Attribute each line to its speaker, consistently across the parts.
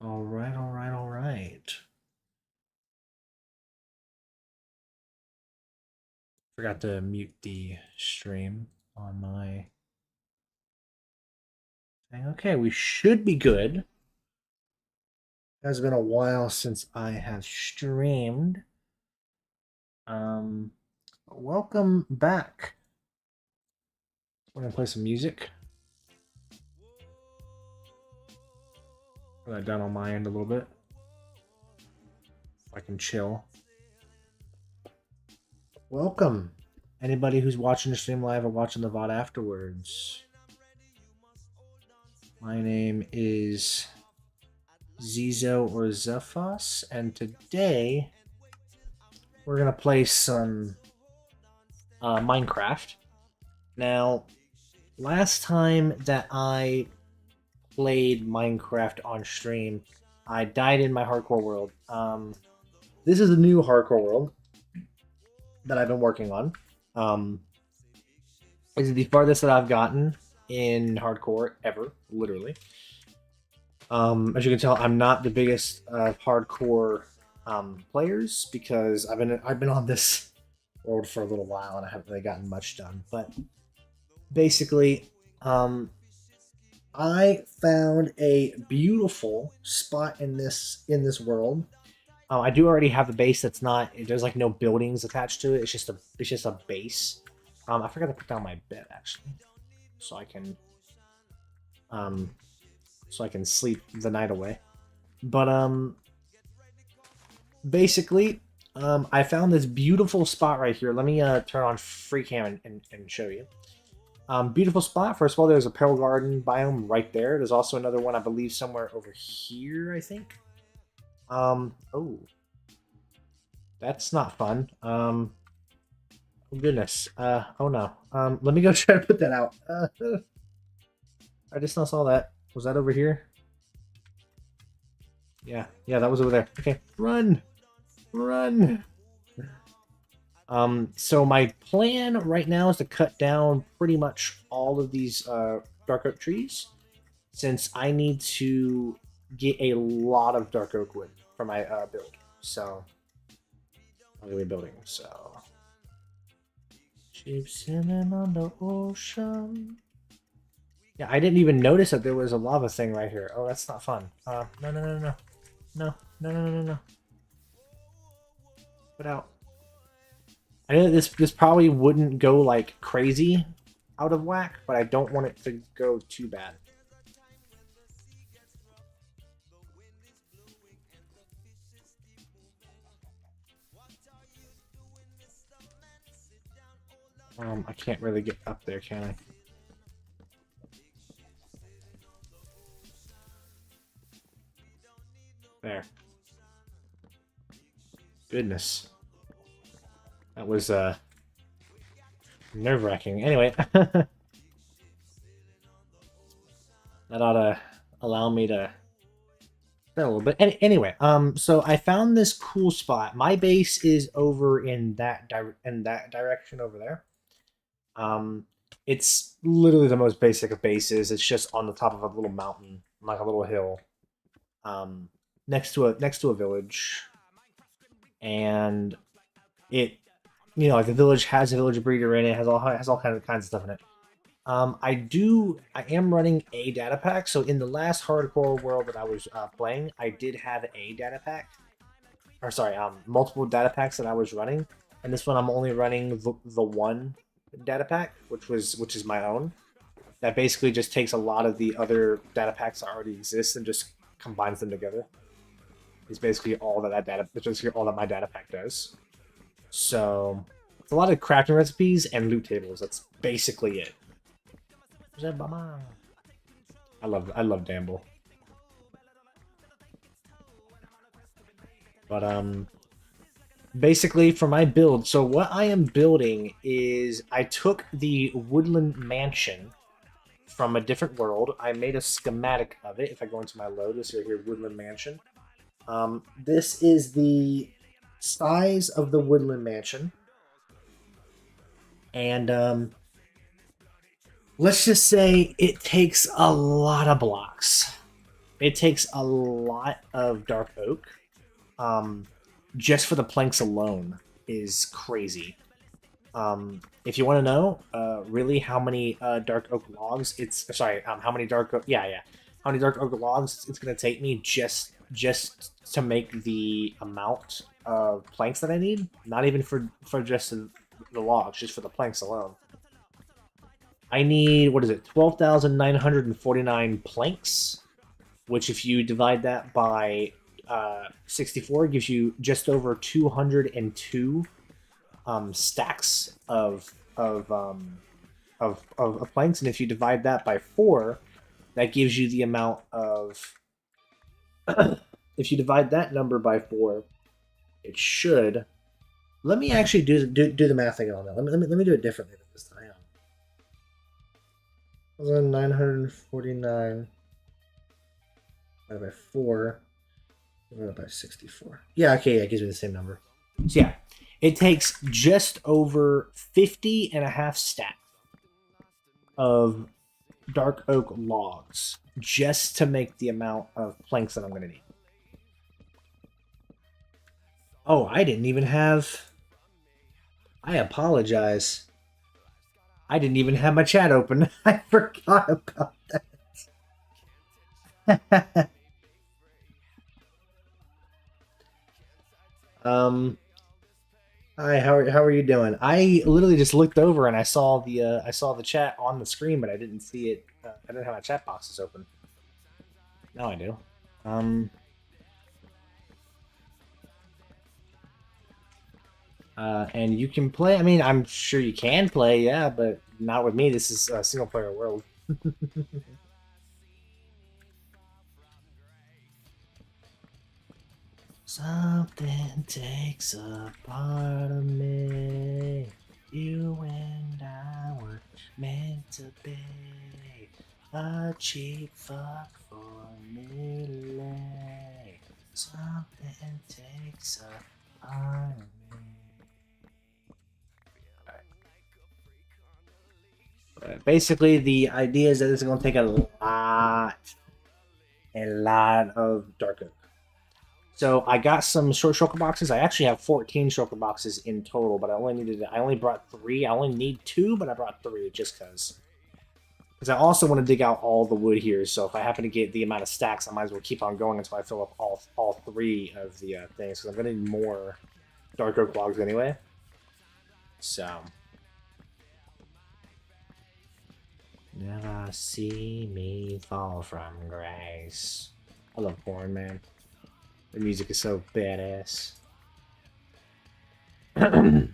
Speaker 1: All right, all right, all right. Forgot to mute the stream on my thing. Okay, we should be good. It has been a while since I have streamed. Um, Welcome back. We're gonna play some music. Put that down on my end a little bit. So I can chill. Welcome. Anybody who's watching the stream live or watching the VOD afterwards. My name is Zizo or Zefos, and today we're gonna play some Minecraft. Now, last time that I played Minecraft on stream, I died in my hardcore world. This is a new hardcore world that I've been working on. This is the farthest that I've gotten in hardcore ever, literally. As you can tell, I'm not the biggest hardcore players because I've been on this world for a little while and I haven't really gotten much done. But basically, I found a beautiful spot in this world. I do already have a base that's not. There's like no buildings attached to it. It's just a base. I forgot to put down my bed actually, so I can um so I can sleep the night away. But basically, I found this beautiful spot right here. Let me turn on free cam and show you. Beautiful spot. First of all, there's a Pearl Garden biome right there. There's also another one, I believe, somewhere over here, I think. Oh. That's not fun. Oh goodness. Oh no. Let me go try to put that out. I just now saw that. Was that over here? Yeah, that was over there. Okay, run! Run! So my plan right now is to cut down pretty much all of these dark oak trees, since I need to get a lot of dark oak wood for my build. So I'm gonna be building. So sheep sailing on the ocean. Yeah, I didn't even notice that there was a lava thing right here. Oh, that's not fun. No, no, no, no, no, no, no, no, no, no. Put out. I know that this probably wouldn't go like crazy out of whack, but I don't want it to go too bad. I can't really get up there, can I? There. Goodness. That was nerve-wracking. Anyway, that ought to allow me to a little bit. Anyway, so I found this cool spot. My base is over in that direction over there. It's literally the most basic of bases. It's just on the top of a little mountain, like a little hill, next to a village, and it, like the village has a village breeder in it. Has all kinds of stuff in it. I am running a data pack. So in the last hardcore world that I was playing, I did have a data pack, or sorry, multiple data packs that I was running. And this one I'm only running the one data pack, which is my own. That basically just takes a lot of the other data packs that already exist and just combines them together. It's basically all It's basically all that my data pack does. So it's a lot of crafting recipes and loot tables. That's basically it. I love Damble. But basically for my build, so what I am building is I took the woodland mansion from a different world. I made a schematic of it. If I go into my load, you'll see here woodland mansion. This is the size of the woodland mansion. And let's just say it takes a lot of blocks. it takes a lot of dark oak. Just for the planks alone is crazy. If you want to know, really how many dark oak logs how many dark oak, how many dark oak logs it's gonna take me just to make the amount of planks that I need. Not even for just the logs, just for the planks alone. I need, what is it, 12,949 planks, which if you divide that by 64 gives you just over 202 stacks of planks, and if you divide that by 4, that gives you the amount of. If you divide that number by 4, it should. Let me actually do the math again on that. Let me do it differently this time. 1,949 divided by 4 divided by 64. Yeah, okay, yeah, it gives me the same number. So yeah, it takes just over 50 and a half stacks of dark oak logs just to make the amount of planks that I'm going to need. Oh, I didn't even have... I apologize. I didn't even have my chat open. I forgot about that. Hi, how are you doing? I literally just looked over and I saw the chat on the screen, but I didn't see it. I didn't have my chat boxes open. Now I do. And you can play. I mean, I'm sure you can play, yeah, but not with me. This is a single player world. Something takes a part of me. You and I were meant to be a cheap fuck for me. Something takes a part of me. Basically, the idea is that this is going to take a lot of dark oak. So I got some shulker boxes. I actually have 14 shulker boxes in total, but I only brought 3. I only need 2, but I brought 3 just because. Because I also want to dig out all the wood here, so if I happen to get the amount of stacks, I might as well keep on going until I fill up all 3 of the things, because I'm going to need more dark oak logs anyway. So... Never see me fall from grace. I love porn, man. The music is so badass. Meant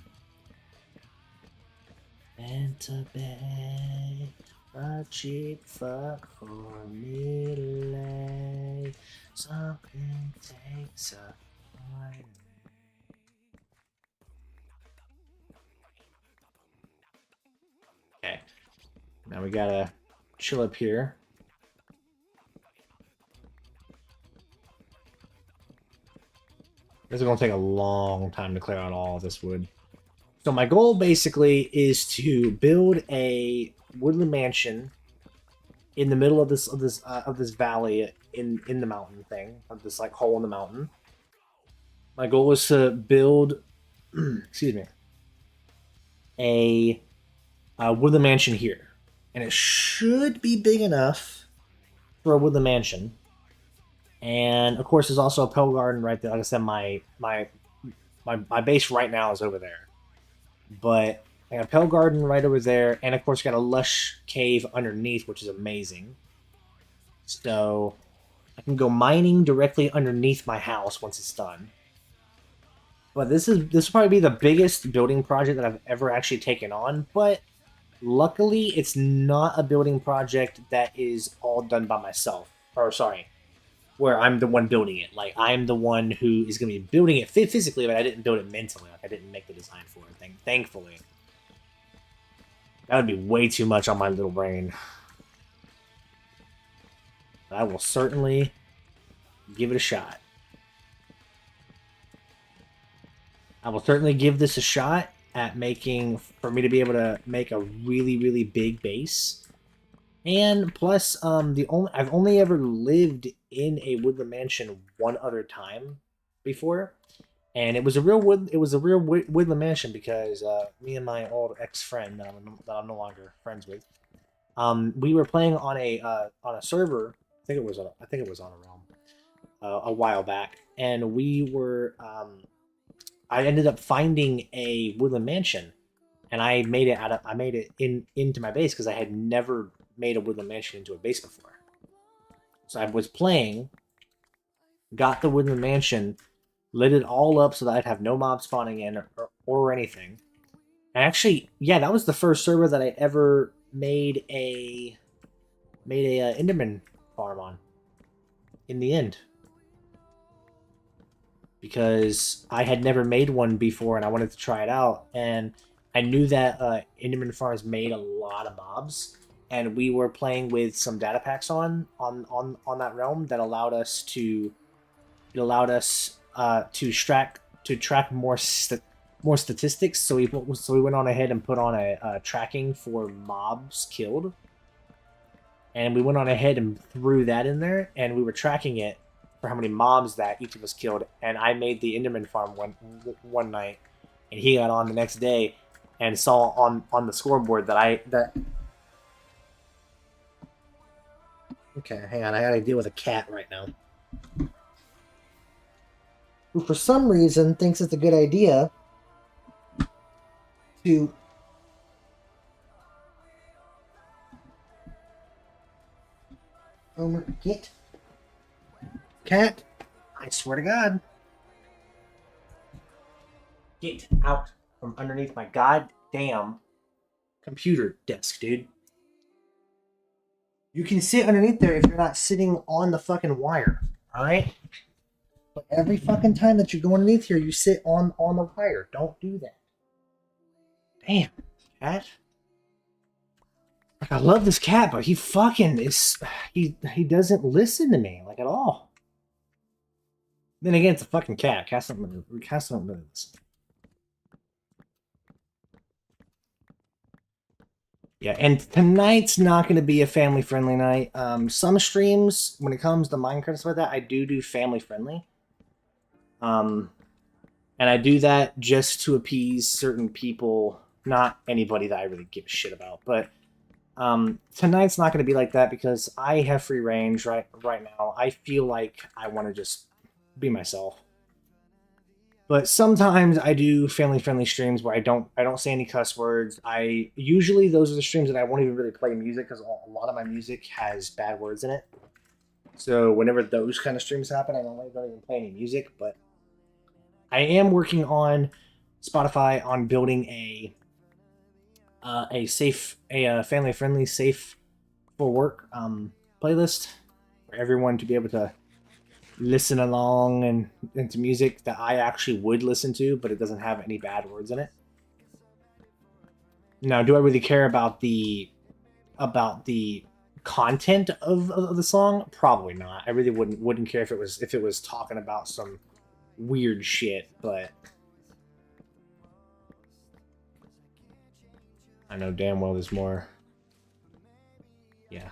Speaker 1: to be a cheap fuck for me to lay. Something takes a point. Okay. Now we gotta chill up here. This is gonna take a long time to clear out all of this wood. So my goal basically is to build a woodland mansion in the middle of this valley in the mountain thing, of this like hole in the mountain. My goal is to build, excuse me, a woodland mansion here. And it should be big enough for a woodland mansion. And of course, there's also a Pell Garden right there. Like I said, my base right now is over there. But I got a Pell Garden right over there, and of course, got a lush cave underneath, which is amazing. So I can go mining directly underneath my house once it's done. But this will probably be the biggest building project that I've ever actually taken on. But luckily, it's not a building project that is all done by myself. Or, sorry, where I'm the one building it. Like, I'm the one who is going to be building it physically, but I didn't build it mentally. Like, I didn't make the design for it, thankfully. That would be way too much on my little brain. But I will certainly give it a shot. I will certainly give this a shot at for me to be able to make a really, really big base. And plus, I've only ever lived in a woodland mansion one other time before, and it was a woodland mansion because me and my old ex friend that I'm no longer friends with, we were playing on a server. I think it was on a realm a while back, and we were I ended up finding a woodland mansion, and I made it into my base because I had never made a woodland mansion into a base before. So I was playing, got the woodland mansion, lit it all up so that I'd have no mobs spawning in or anything. And actually, yeah, that was the first server that I ever made a Enderman farm on. In the end, because I had never made one before and I wanted to try it out, and I knew that Enderman farms made a lot of mobs, and we were playing with some data packs on that realm that allowed us to track more statistics. So we went on ahead and put on a tracking for mobs killed, and we went on ahead and threw that in there, and we were tracking it for how many mobs that each of us killed. And I made the Enderman farm one night, and he got on the next day and saw on the scoreboard that okay, hang on, I gotta deal with a cat right now, who for some reason thinks it's a good idea to get cat. I swear to God, get out from underneath my goddamn computer desk, dude. You can sit underneath there if you're not sitting on the fucking wire, alright? But every fucking time that you go underneath here, you sit on the wire. Don't do that. Damn, cat. Like, I love this cat, but he fucking is... He doesn't listen to me, like, at all. Then again, it's a fucking cat. Cats don't listen. Yeah, and tonight's not going to be a family-friendly night. Some streams, when it comes to Minecraft and stuff like that, I do family-friendly. And I do that just to appease certain people, not anybody that I really give a shit about. But tonight's not going to be like that because I have free range right now. I feel like I want to just be myself. But sometimes I do family-friendly streams where I don't say any cuss words. Usually those are the streams that I won't even really play music because a lot of my music has bad words in it. So whenever those kind of streams happen, I don't even play any music. But I am working on Spotify on building a family-friendly, safe for work playlist for everyone to be able to listen along and into music that I actually would listen to, but it doesn't have any bad words in it. Now, do I really care about the content of the song? Probably not. I really wouldn't care if it was talking about some weird shit, but I know damn well there's more. Yeah.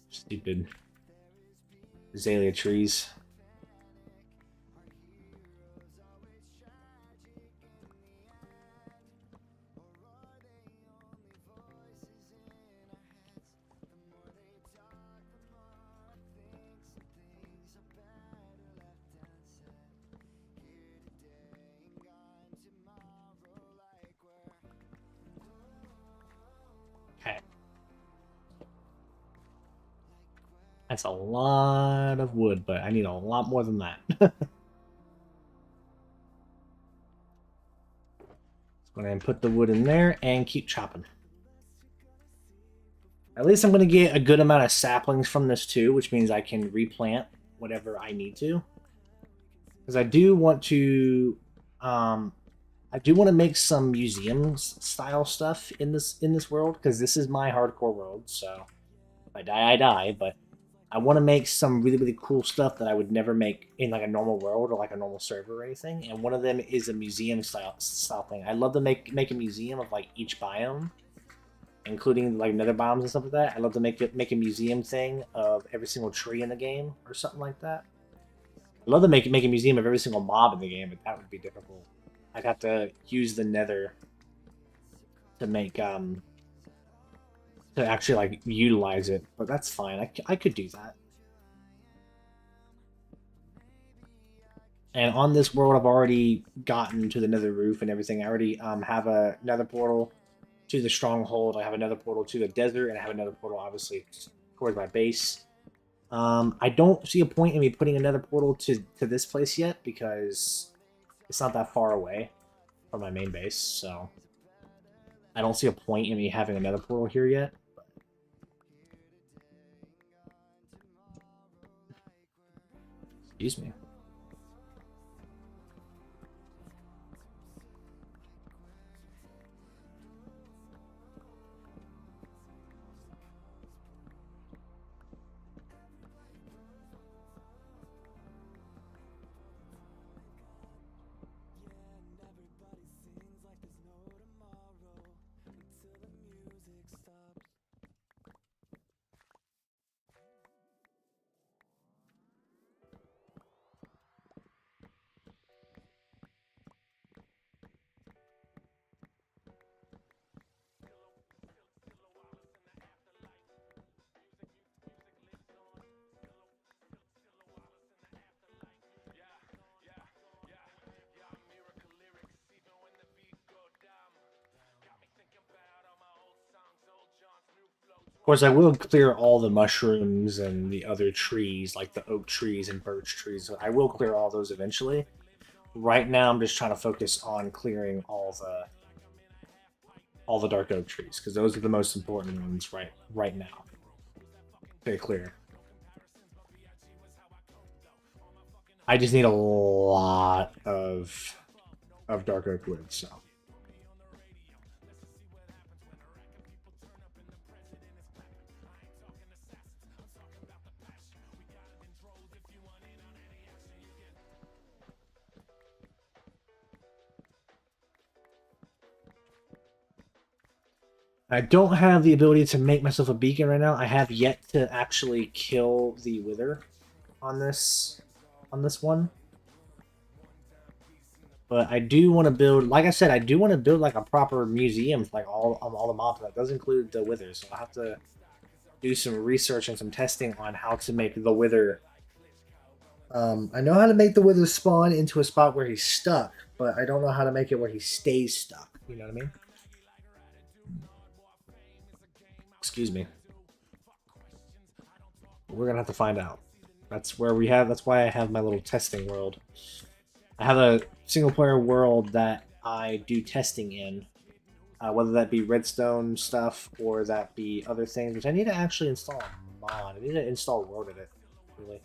Speaker 1: Stupid azalea trees. Okay. That's a lot of wood, but I need a lot more than that. Go ahead and put the wood in there and keep chopping. At least I'm going to get a good amount of saplings from this too, which means I can replant whatever I need to. Because I do want to make some museums style stuff in this world, because this is my hardcore world. So if I die, I die. But I want to make some really, really cool stuff that I would never make in like a normal world or like a normal server or anything. And one of them is a museum style thing. I'd love to make a museum of like each biome. including like nether bombs and stuff like that. I'd love to make a museum thing of every single tree in the game or something like that. I'd love to make a museum of every single mob in the game, but that would be difficult. I'd have to use the nether to make to actually like utilize it, but that's fine. I could do that. And on this world, I've already gotten to the nether roof and everything. I already have a nether portal to the stronghold. I have another portal to the desert, and I have another portal, obviously, towards my base. I don't see a point in me putting another portal to this place yet, because it's not that far away from my main base, so I don't see a point in me having another portal here yet. Excuse me. Of course, I will clear all the mushrooms and the other trees, like the oak trees and birch trees. I will clear all those eventually. Right now, I'm just trying to focus on clearing all the dark oak trees, because those are the most important ones right now. Okay, clear. I just need a lot of dark oak wood, so. I don't have the ability to make myself a beacon right now. I have yet to actually kill the wither on this one. But I do want to build, like I said, I do want to build like a proper museum for like all the mobs. That does include the withers. So I'll have to do some research and some testing on how to make the wither. I know how to make the wither spawn into a spot where he's stuck, but I don't know how to make it where he stays stuck. You know what I mean? Excuse me. We're gonna have to find out. That's where we have. That's why I have my little testing world. I have a single player world that I do testing in, whether that be redstone stuff or that be other things, which I need to actually install a mod. I need to install World Edit, really.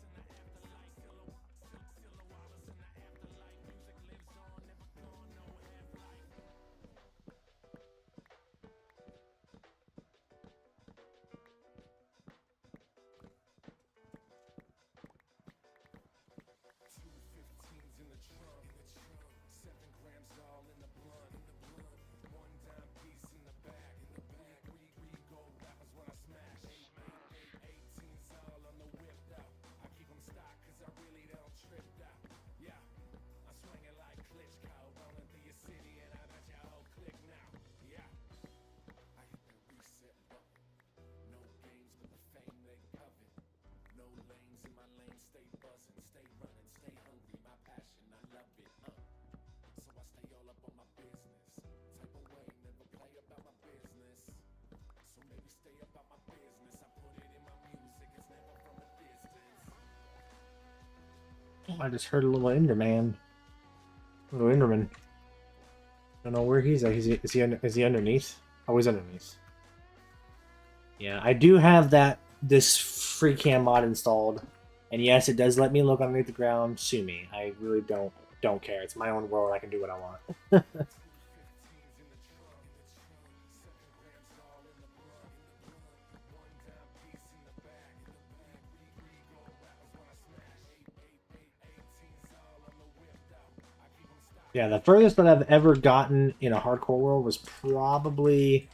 Speaker 1: I just heard a little Enderman. A little Enderman. Don't know where he's at. Is he underneath? Oh, he's underneath. Yeah, I do have this free cam mod installed, and yes, it does let me look underneath the ground. Sue me. I really don't care. It's my own world. I can do what I want. Yeah, the furthest that I've ever gotten in a hardcore world was probably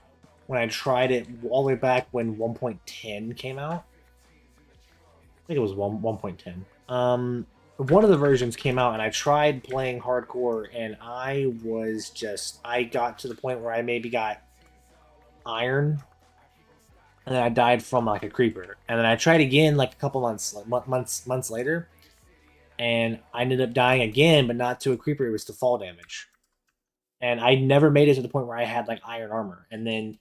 Speaker 1: when I tried it all the way back when 1.10 came out. I think it was 1.10. One of the versions came out, and I tried playing hardcore, and I got to the point where I maybe got iron, and then I died from like a creeper, and then I tried again like a couple months later, and I ended up dying again, but not to a creeper. It was to fall damage, and I never made it to the point where I had like iron armor. And then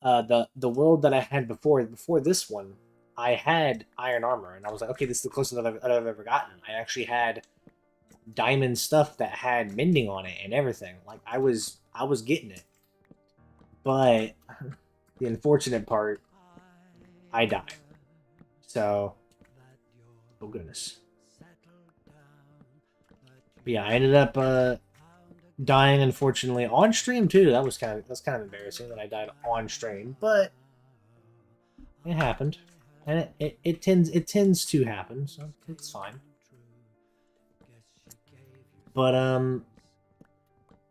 Speaker 1: the world that I had before this one, I had iron armor, and I was like, okay, this is the closest that I've ever gotten. I actually had diamond stuff that had mending on it and everything. Like I was getting it, but the unfortunate part, I died. So, oh goodness. But yeah, I ended up dying unfortunately on stream too. That's kind of embarrassing that I died on stream, but it happened, and it tends to happen, so it's fine. But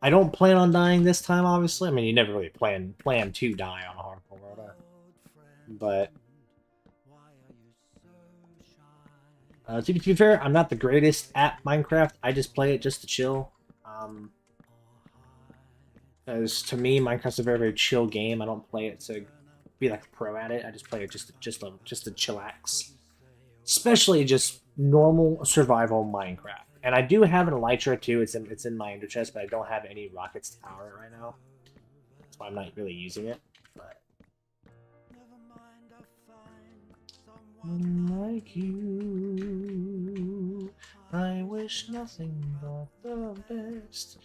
Speaker 1: I don't plan on dying this time. Obviously, I mean you never really plan to die on a hardcore world, but to be fair, I'm not the greatest at Minecraft. I just play it just to chill. Because to me, Minecraft's a very chill game. I don't play it to be like a pro at it. I just play it just to chillax. Especially just normal survival Minecraft. And I do have an elytra too. It's in my ender chest, but I don't have any rockets to power it right now. That's why I'm not really using it. But like you, I wish nothing but the best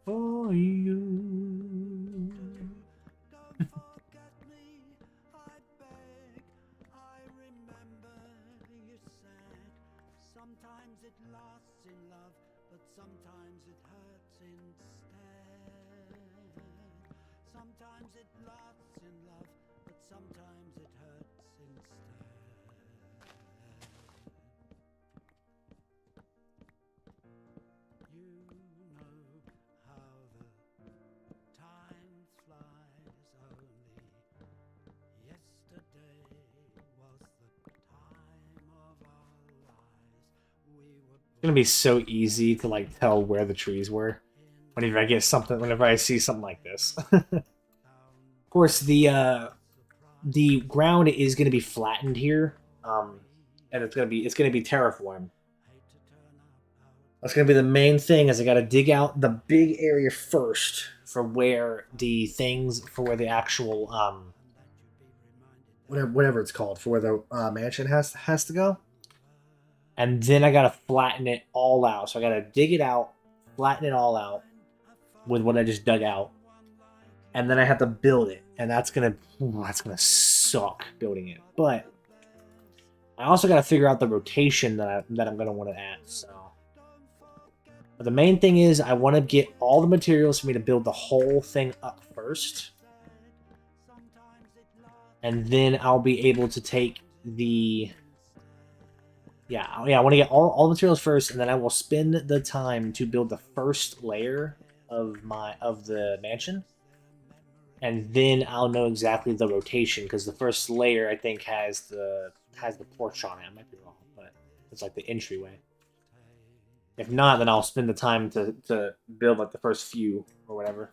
Speaker 1: for you.
Speaker 2: Sometimes it lasts in love, but sometimes it hurts instead. Sometimes it lasts in love, but sometimes it hurts instead. You know how the time flies. Only yesterday was the time of our lives.
Speaker 1: It's gonna be so easy to like tell where the trees were whenever I see something like this. Of course, the ground is gonna be flattened here, and it's gonna be terraformed. That's gonna be the main thing. Is I gotta dig out the big area first for where the actual whatever it's called, for where the mansion has to go. And then I gotta flatten it all out. So I gotta dig it out, flatten it all out with what I just dug out, and then I have to build it, and that's gonna suck building it. But I also gotta figure out the rotation that I'm gonna want to add. So, but the main thing is I want to get all the materials for me to build the whole thing up first, and then I'll be able to take the. Yeah, I want to get all the materials first, and then I will spend the time to build the first layer of the mansion, and then I'll know exactly the rotation, because the first layer I think has the porch on it. I might be wrong, but it's like the entryway. If not, then I'll spend the time to build like the first few or whatever.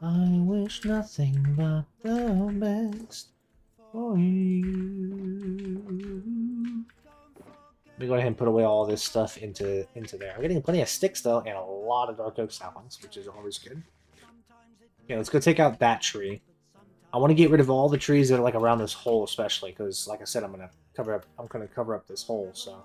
Speaker 1: I wish nothing but the best for you. Let me go ahead and put away all this stuff into there. I'm getting plenty of sticks though, and a lot of dark oak saplings, which is always good. Okay, let's go take out that tree. I want to get rid of all the trees that are like around this hole, especially because, like I said, I'm gonna cover up this hole. So.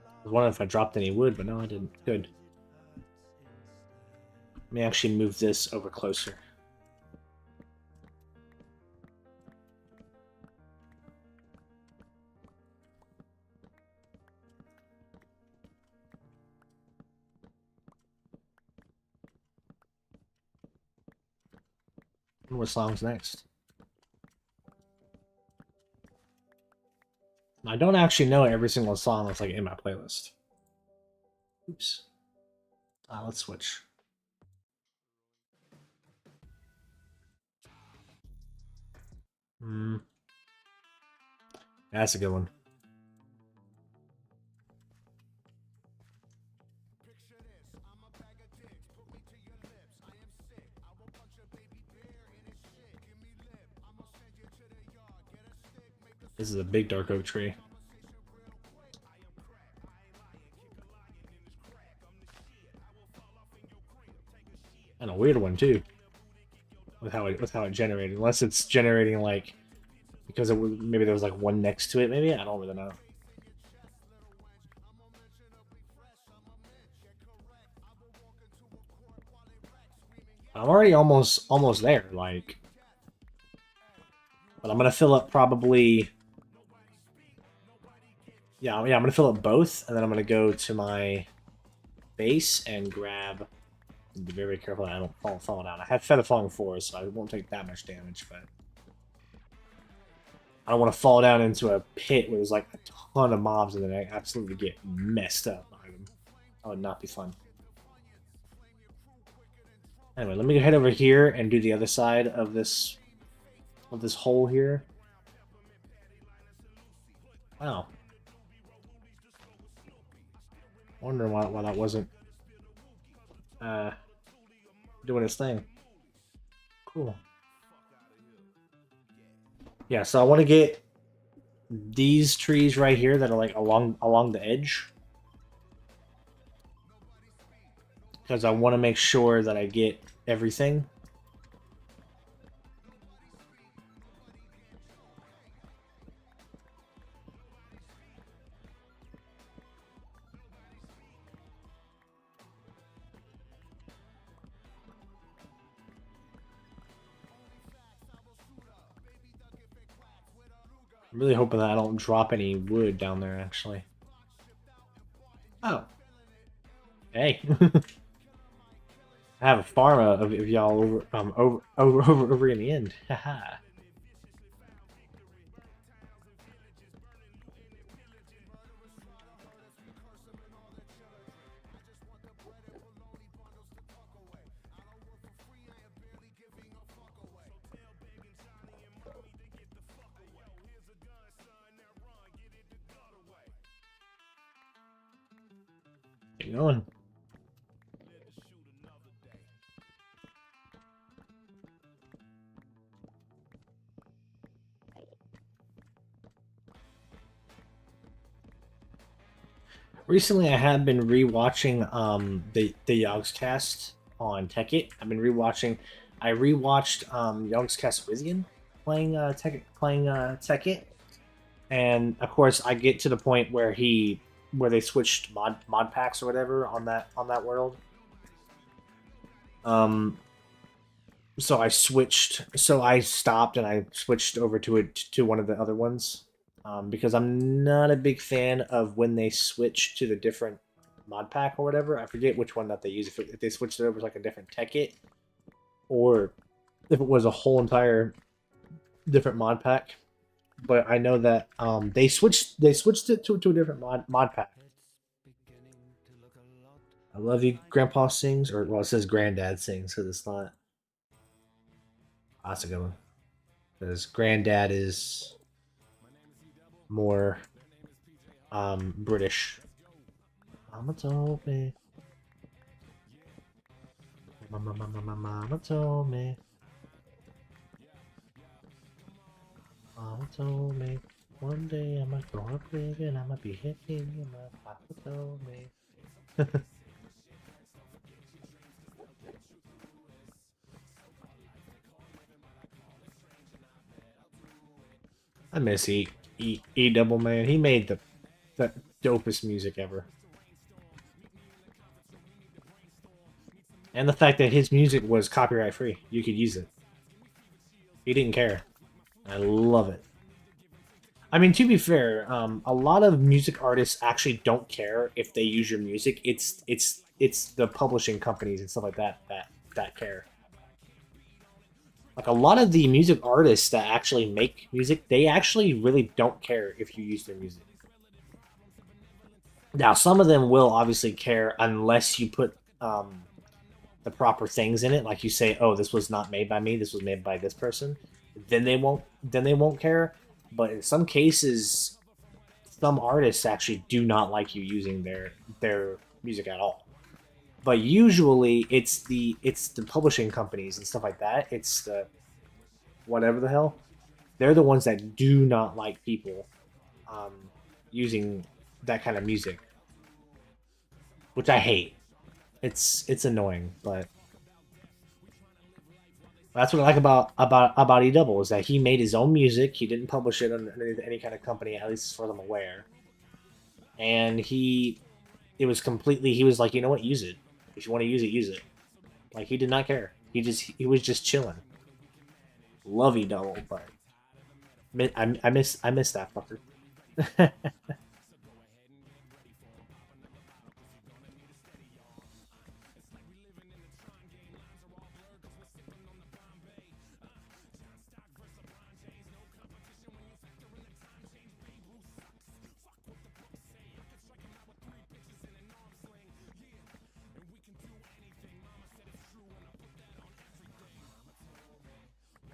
Speaker 1: I was wondering if I dropped any wood, but no, I didn't. Good. Let me actually move this over closer. wonder what song's next. I don't actually know every single song that's like in my playlist. Oops. Let's switch. That's a good one. This is a big dark oak tree. And a weird one too. With how it generated. Unless it's generating like because it was, maybe there was like one next to it, maybe? I don't really know. I'm already almost there, like. But I'm gonna fill up probably. Yeah, I'm gonna fill up both, and then I'm gonna go to my base and grab. Be very careful that I don't fall down. I have Feather Falling 4, so I won't take that much damage, but I don't want to fall down into a pit where there's like a ton of mobs and then I absolutely get messed up by them. That would not be fun. Anyway, let me head over here and do the other side of this hole here. Wow. Wondering why that wasn't doing its thing. Cool. Yeah, so I want to get these trees right here that are like along the edge. Because I want to make sure that I get everything. I'm really hoping that I don't drop any wood down there, actually. Oh. Hey. I have a farm of y'all over in the end. Haha. Keep going. Recently, I have been rewatching the Yogscast on Tekkit. I've been rewatching. I rewatched Yogscast Wizian playing Tekkit, and of course, I get to the point where they switched mod packs or whatever on that world. So I switched. So I stopped and I switched over to one of the other ones. Because I'm not a big fan of when they switch to the different mod pack or whatever. I forget which one that they use. If they switched it over to like a different tech kit, or if it was a whole entire different mod pack. But I know that they switched it to a different mod pack. I love you, Grandpa sings, or well, it says Granddad sings because it's not. Oh, that's a good one. Because Granddad is more British. Mama told me. Mama told me. Mama told me. One day I might grow up big and I might be hitting you. My papa told me. I miss E Double Man. He made the dopest music ever. And the fact that his music was copyright free. You could use it. He didn't care. I love it. I mean, to be fair, a lot of music artists actually don't care if they use your music. It's the publishing companies and stuff like that care. Like a lot of the music artists that actually make music, they actually really don't care if you use their music. Now, some of them will obviously care unless you put the proper things in it, like you say, "Oh, this was not made by me. This was made by this person." Then they won't. Then they won't care. But in some cases, some artists actually do not like you using their music at all. But usually, it's the publishing companies and stuff like that. It's the whatever the hell. They're the ones that do not like people um, using that kind of music, which I hate. It's annoying, but that's what I like about E Double is that he made his own music. He didn't publish it under any kind of company, at least as far as I'm aware. And it was completely. He was like, you know what, use it. If you want to use it, use it. Like he did not care. He was just chilling. Love E Double, but I miss that fucker.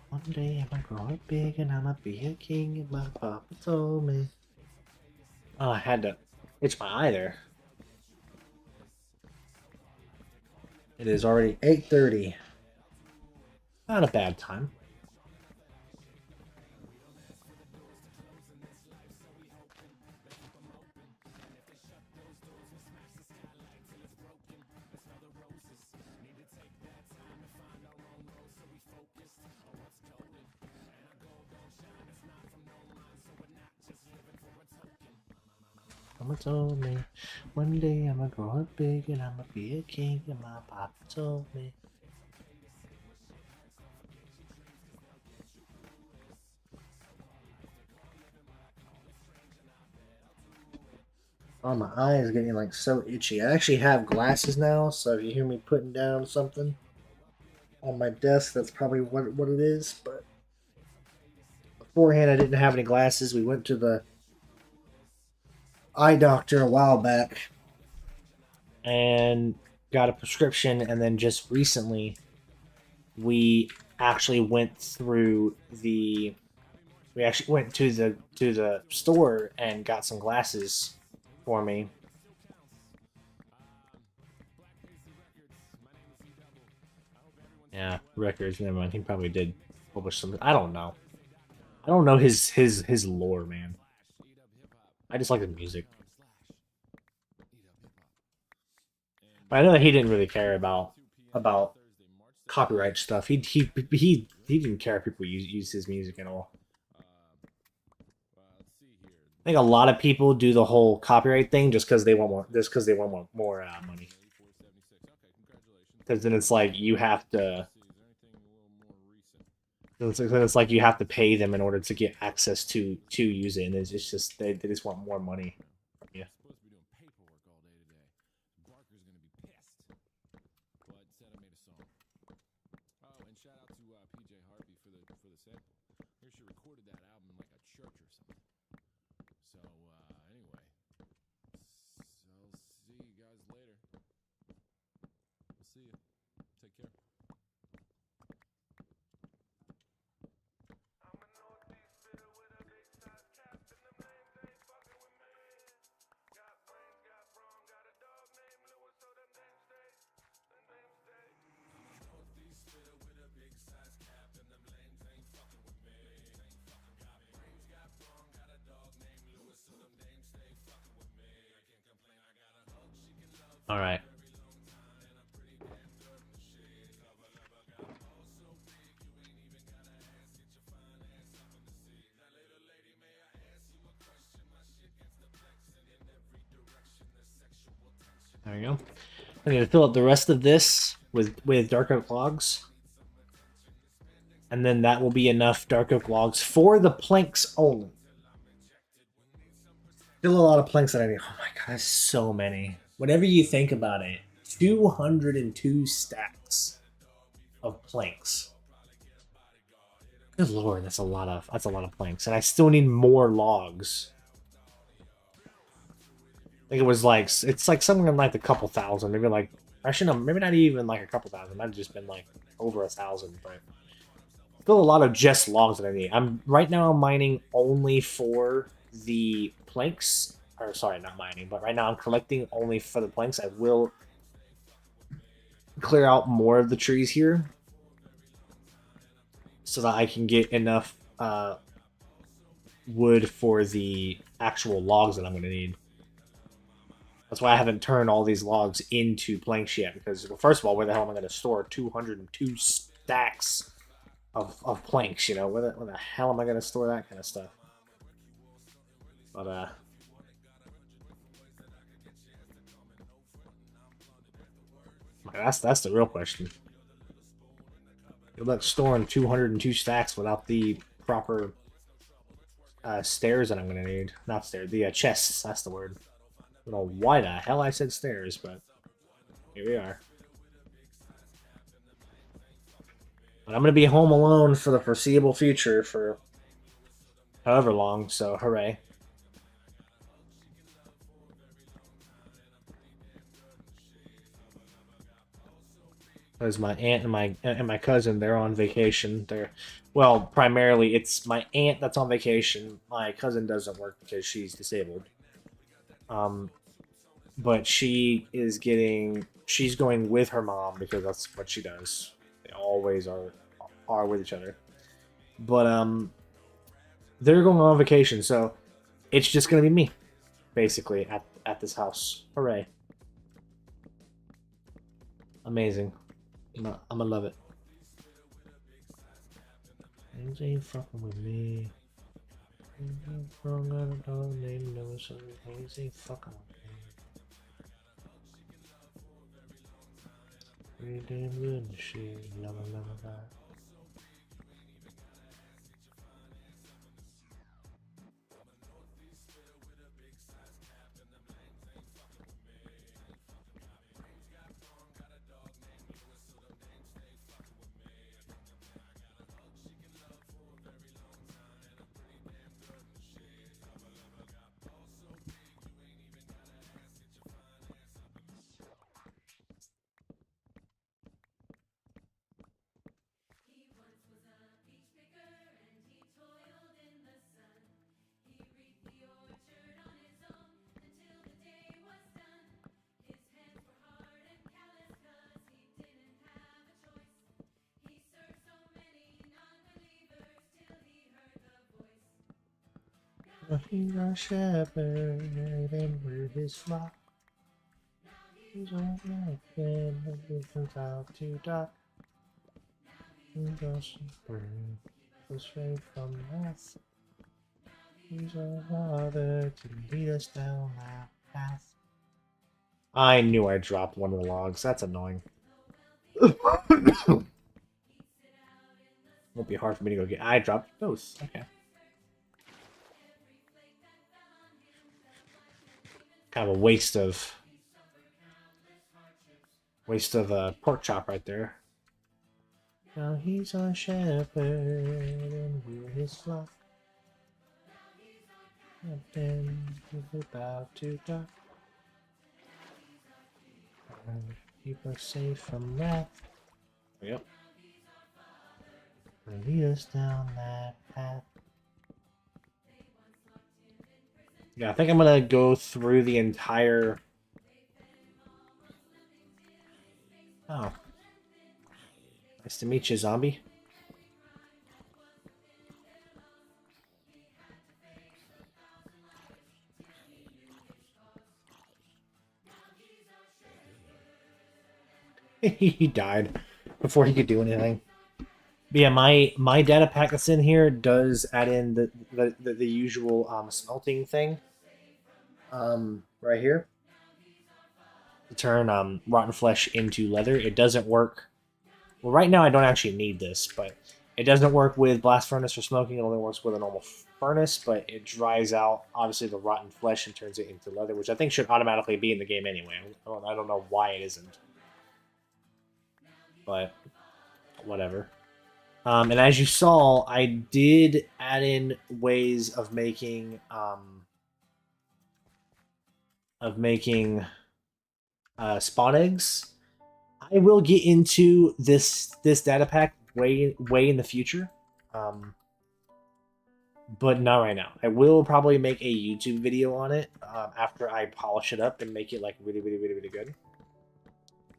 Speaker 1: One day I'm gonna grow up big and I'ma be a king, and my papa told me. Oh, I had to itch my eye there. It is already 8:30. Not a bad time. Mama told me one day I'ma grow up big and I'ma be a king, and my papa told me. Oh, my eye is getting like so itchy. I actually have glasses now, so if you hear me putting down something on my desk, that's probably what it is. But beforehand, I didn't have any glasses. We went to the eye doctor a while back and got a prescription, and then just recently we actually went through the we actually went to the store and got some glasses for me. Yeah, records. Never mind. He probably did publish some. I don't know. I don't know his lore, man. I just like the music. But I know that he didn't really care about copyright stuff. He didn't care if people use his music at all. I think a lot of people do the whole copyright thing just because they want more money. Because then it's like you have to. Then it's like you have to pay them in order to get access to use it, and it's just they just want more money. Yeah. All right. There we go. I'm gonna fill up the rest of this with dark oak logs, and then that will be enough dark oak logs for the planks only. Still a lot of planks that I need. Oh my god, so many. Whatever you think about it, 202 stacks of planks. Good lord, that's a lot of planks, and I still need more logs. I think it was like it's like somewhere in like a couple thousand, maybe like I shouldn't have, maybe not even like a couple thousand. Might have just been like over 1,000, but still a lot of just logs that I need. I'm right now I'm mining only for the planks, or sorry, not mining, but right now I'm collecting only for the planks. I will clear out more of the trees here so that I can get enough wood for the actual logs that I'm going to need. That's why I haven't turned all these logs into planks yet. Because, well, first of all, where the hell am I going to store 202 stacks of planks? You know, where the hell am I going to store that kind of stuff? But that's the real question. Good luck storing 202 stacks without the proper stairs that I'm going to need. Not stairs, the chests. That's the word. I don't know why the hell I said stairs, but here we are. But I'm going to be home alone for the foreseeable future for however long, so hooray. Because my aunt and my cousin, they're on vacation. They're, well, primarily it's my aunt that's on vacation. My cousin doesn't work because she's disabled. Um, but she's going with her mom because that's what she does. They always are with each other. But they're going on vacation, so it's just gonna be me, basically, at this house. Hooray! Amazing. I'm gonna love it. Things ain't fucking with me. Wrong, I don't know, name no, so things ain't fucking with me. Pretty damn good and shit. Love that. He's a shepherd and we're his flock. He's a man and out to dock. He's a shepherd, was straight from wrath. He's a father to lead us down that path. I knew I dropped one of the logs. That's annoying. Won't be hard for me to go get. I dropped both. Okay. Kind of a waste of pork chop right there. Now he's our shepherd and we're his flock. And then he's about to dock. And keep us safe from wrath. Yep. And lead us down that path. Yeah, I think I'm gonna go through the entire. Oh. Nice to meet you, zombie. He died before he could do anything. But yeah, my data pack that's in here does add in the usual smelting thing. Right here to turn rotten flesh into leather. It doesn't work. Well, right now I don't actually need this, but it doesn't work with blast furnace for smoking. It only works with a normal furnace, but it dries out obviously the rotten flesh and turns it into leather, which I think should automatically be in the game anyway. I don't know why it isn't, but whatever. And as you saw, I did add in ways of making spawn eggs. I will get into this data pack way in the future, but not right now. I will probably make a YouTube video on it after I polish it up and make it like really good.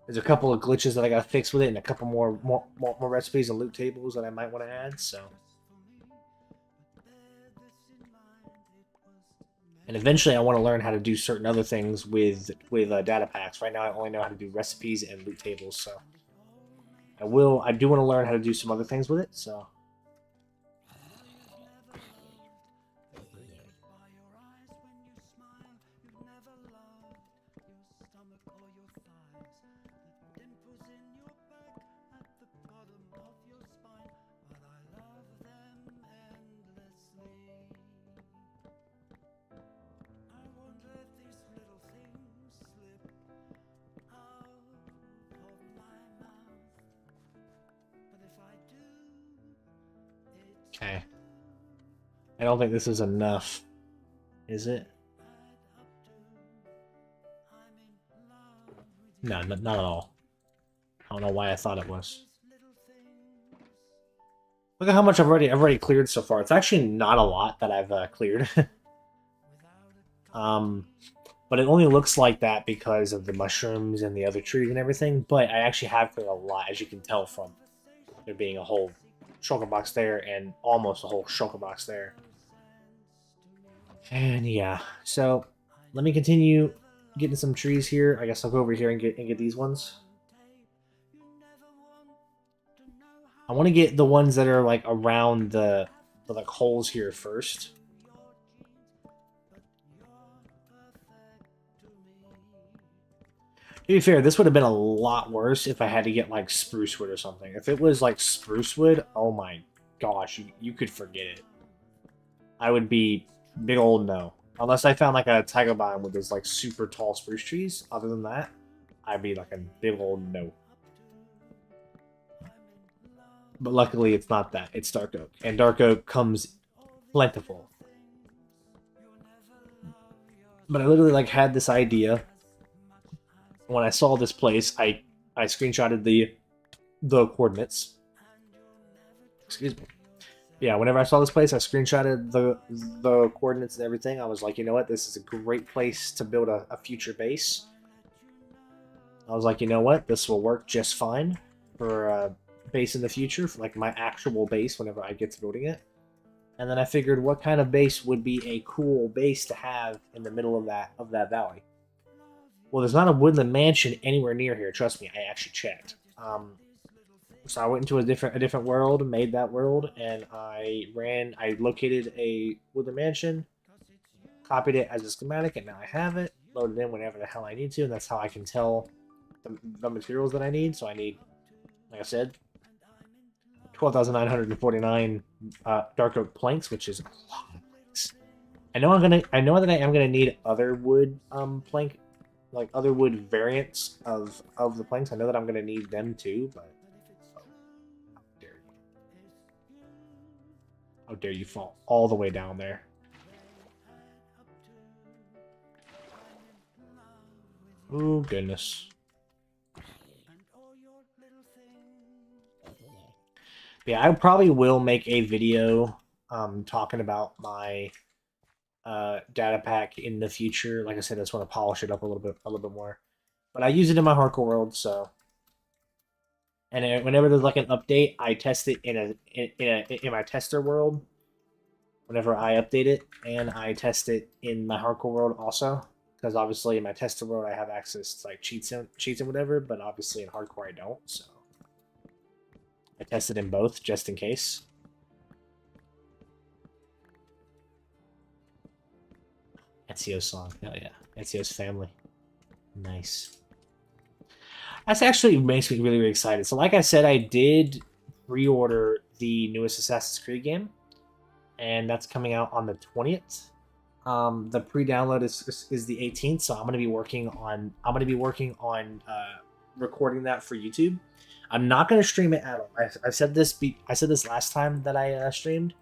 Speaker 1: There's a couple of glitches that I got to fix with it, and a couple more recipes and loot tables that I might want to add. So, and eventually, I want to learn how to do certain other things with data packs. Right now, I only know how to do recipes and loot tables. So, I do want to learn how to do some other things with it. So. Okay. I don't think this is enough. Is it? No, not at all. I don't know why I thought it was. Look at how much I've already cleared so far. It's actually not a lot that I've cleared. But it only looks like that because of the mushrooms and the other trees and everything. But I actually have cleared a lot, as you can tell from there being a whole shulker box there and almost a whole shulker box there. And yeah, so let me continue getting some trees here. I guess I'll go over here and get these ones. I want to get the ones that are like around the like holes here first. To be fair, this would have been a lot worse if I had to get like spruce wood or something. If it was like spruce wood, oh my gosh, you could forget it. I would be big old no. Unless I found like a tiger biome with those like super tall spruce trees. Other than that, I'd be like a big old no. But luckily, it's not that. It's dark oak, and dark oak comes plentiful. But I literally like had this idea. When I saw this place, I screenshotted the coordinates. Excuse me. Yeah, whenever I saw this place, I screenshotted the coordinates and everything. I was like, you know what? This is a great place to build a future base. I was like, you know what? This will work just fine for a base in the future, for like my actual base whenever I get to building it. And then I figured what kind of base would be a cool base to have in the middle of that valley. Well, there's not a woodland mansion anywhere near here. Trust me, I actually checked. So I went into a different world, made that world, and I located a woodland mansion, copied it as a schematic, and now I have it. Loaded in whenever the hell I need to, and that's how I can tell the materials that I need. So I need, like I said, 12,949 dark oak planks, which is a lot of planks. I know that I am gonna need other wood plank, like other wood variants of the planks. I know that I'm gonna need them too, but how dare you fall all the way down there? Oh goodness. Yeah, I probably will make a video talking about my data pack in the future. Like I said, I just want to polish it up a little bit more. But I use it in my hardcore world, so. And whenever there's like an update, I test it in my tester world. Whenever I update it, and I test it in my hardcore world also, because obviously in my tester world I have access to like cheats and whatever, but obviously in hardcore I don't. So I tested in both just in case. Ezio's song, hell yeah, Ezio's family, nice. That's actually makes me really excited. So like I said, I did pre-order the newest Assassin's Creed game, and that's coming out on the 20th. The pre-download is the 18th, so I'm gonna be working on recording that for YouTube. I'm not gonna stream it at all. I said this. I said this last time that I streamed,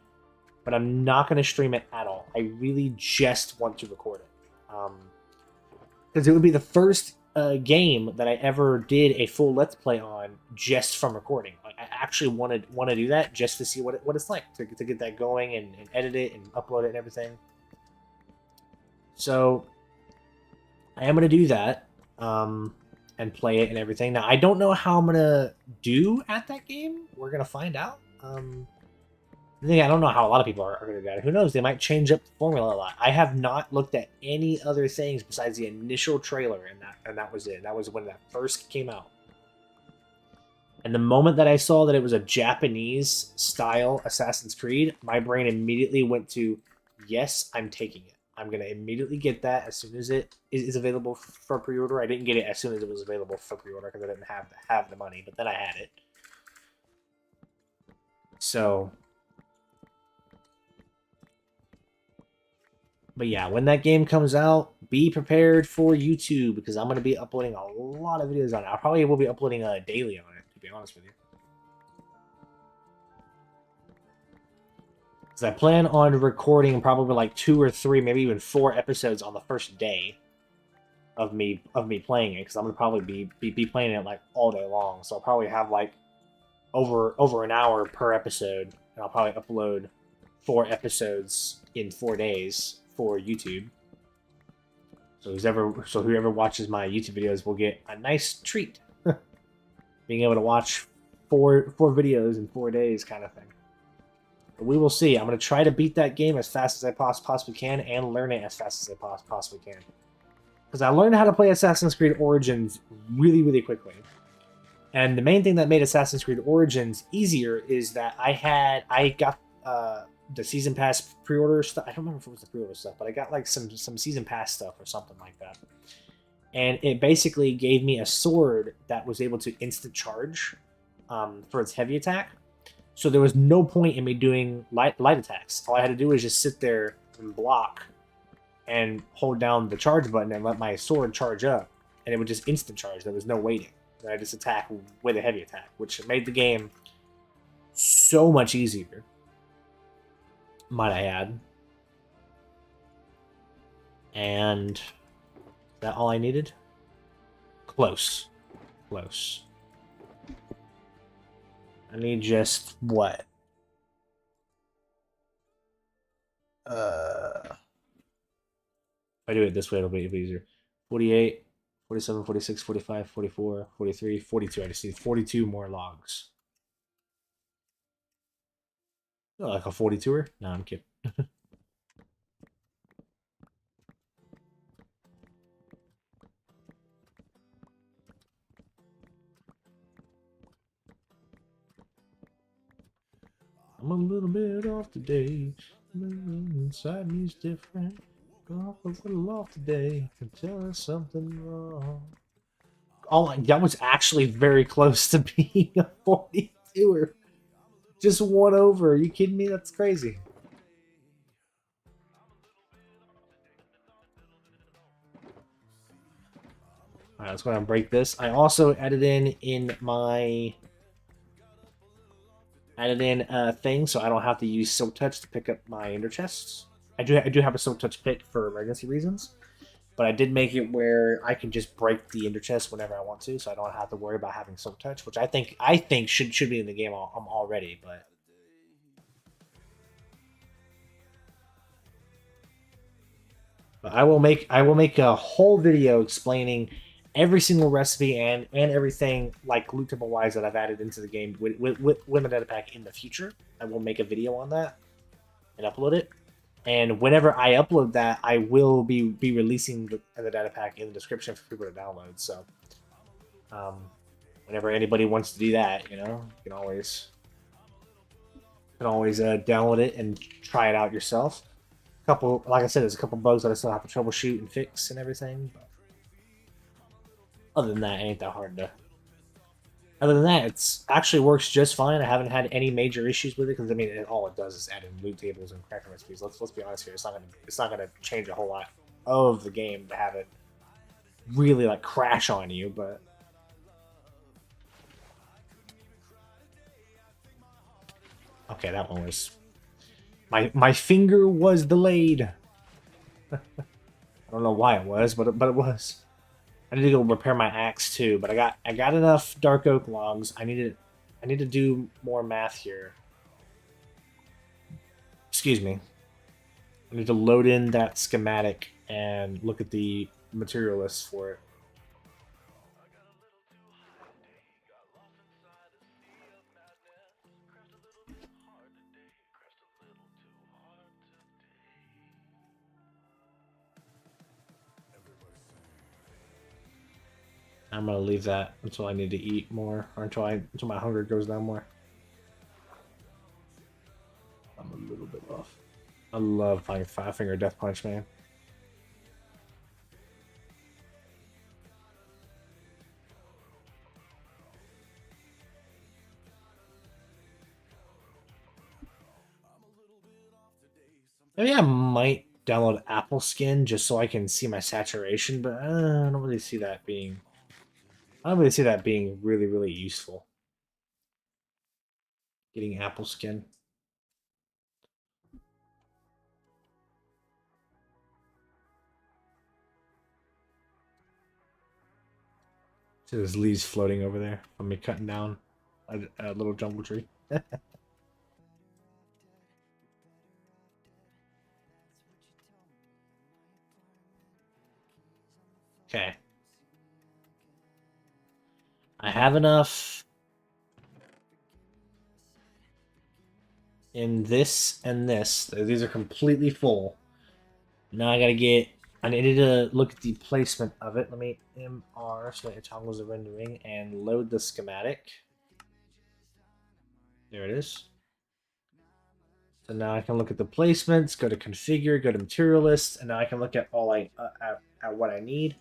Speaker 1: but I'm not gonna stream it at all. I really just want to record it, because it would be the first game that I ever did a full Let's Play on just from recording. Like, I actually want to do that just to see what it's like to get that going and edit it and upload it and everything. So I am gonna do that. And play it and everything. Now, I don't know how I'm gonna do at that game. We're gonna find out. I don't know how a lot of people are gonna do that. Who knows? They might change up the formula a lot. I have not looked at any other things besides the initial trailer, and that was it. That was when that first came out. And the moment that I saw that it was a Japanese style Assassin's Creed, my brain immediately went to, yes, I'm taking it. I'm going to immediately get that as soon as it is available for pre-order. I didn't get it as soon as it was available for pre-order because I didn't have the money, but then I had it. So, but yeah, when that game comes out, be prepared for YouTube because I'm going to be uploading a lot of videos on it. I probably will be uploading daily on it, to be honest with you. Because I plan on recording probably like 2 or 3, maybe even 4 episodes on the first day of me playing it. Because I'm gonna probably be playing it like all day long. So I'll probably have like over an hour per episode, and I'll probably upload 4 episodes in 4 days for YouTube. So whoever watches my YouTube videos will get a nice treat, being able to watch four videos in 4 days, kind of thing. But we will see. I'm going to try to beat that game as fast as I possibly can and learn it as fast as I possibly can. Because I learned how to play Assassin's Creed Origins really, really quickly. And the main thing that made Assassin's Creed Origins easier is that I got the Season Pass pre-order stuff. I don't remember if it was the pre-order stuff, but I got like some Season Pass stuff or something like that. And it basically gave me a sword that was able to instant charge for its heavy attack. So there was no point in me doing light attacks. All I had to do was just sit there and block and hold down the charge button and let my sword charge up. And it would just instant charge. There was no waiting. And I just attack with a heavy attack, which made the game so much easier, might I add. And is that all I needed? Close. Close. I need just what? If I do it this way, it'll be easier. 48, 47, 46, 45, 44, 43, 42. I just need 42 more logs. Oh, like a 42er? No, I'm kidding. I'm a little bit off today. Inside me's different. Off a little off today. Can tell us something wrong. Oh, that was actually very close to being a 42er. Just one over. Are you kidding me? That's crazy. Alright, let's go ahead and break this. I also added in a thing so I don't have to use Silk Touch to pick up my Ender chests. I do have a Silk Touch pick for emergency reasons, but I did make it where I can just break the Ender chest whenever I want to, so I don't have to worry about having Silk Touch, which I think should be in the game already, but I will make a whole video explaining every single recipe and everything like loot table wise that I've added into the game with my data pack in the future. I will make a video on that and upload it. And whenever I upload that, I will be releasing the data pack in the description for people to download. So, whenever anybody wants to do that, you know, you can always download it and try it out yourself. Like I said, there's a couple bugs that I still have to troubleshoot and fix and everything. But other than that, it ain't that hard to. Other than that, it actually works just fine. I haven't had any major issues with it because I mean, all it does is add in loot tables and crafting recipes. Let's be honest here. It's not gonna change a whole lot of the game to have it really like crash on you. But Okay, that one was... My finger was delayed. I don't know why it was, but it was. I need to go repair my axe too, but I got enough dark oak logs. I need to do more math here. Excuse me. I need to load in that schematic and look at the material list for it. I'm gonna leave that until I need to eat more, or until my hunger goes down more. I'm a little bit off. I love playing Five Finger Death Punch, man. Maybe I might download Apple Skin just so I can see my saturation, but I don't really see that being. I don't really see that being really, really useful. Getting Apple Skin. So there's leaves floating over there from me cutting down a little jungle tree. Okay. I have enough in this and this. These are completely full. Now I gotta get. I needed to look at the placement of it. Let me MR so that it toggles the rendering and load the schematic. There it is. So now I can look at the placements, go to configure, go to material list, and now I can look at all at what I need.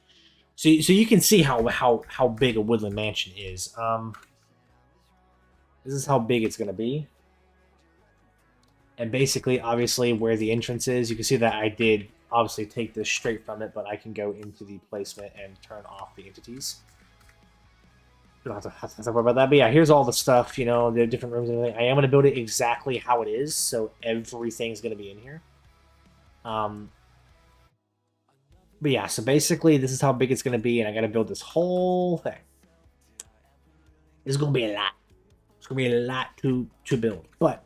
Speaker 1: So you can see how big a woodland mansion is. This is how big it's gonna be. And basically, obviously, where the entrance is, you can see that I did obviously take this straight from it, but I can go into the placement and turn off the entities. You don't have to worry about that. But yeah, here's all the stuff, you know, the different rooms and everything. I am going to build it exactly how it is, so everything's going to be in here. But yeah, so basically, this is how big it's going to be, and I got to build this whole thing. It's going to be a lot. It's going to be a lot to build. But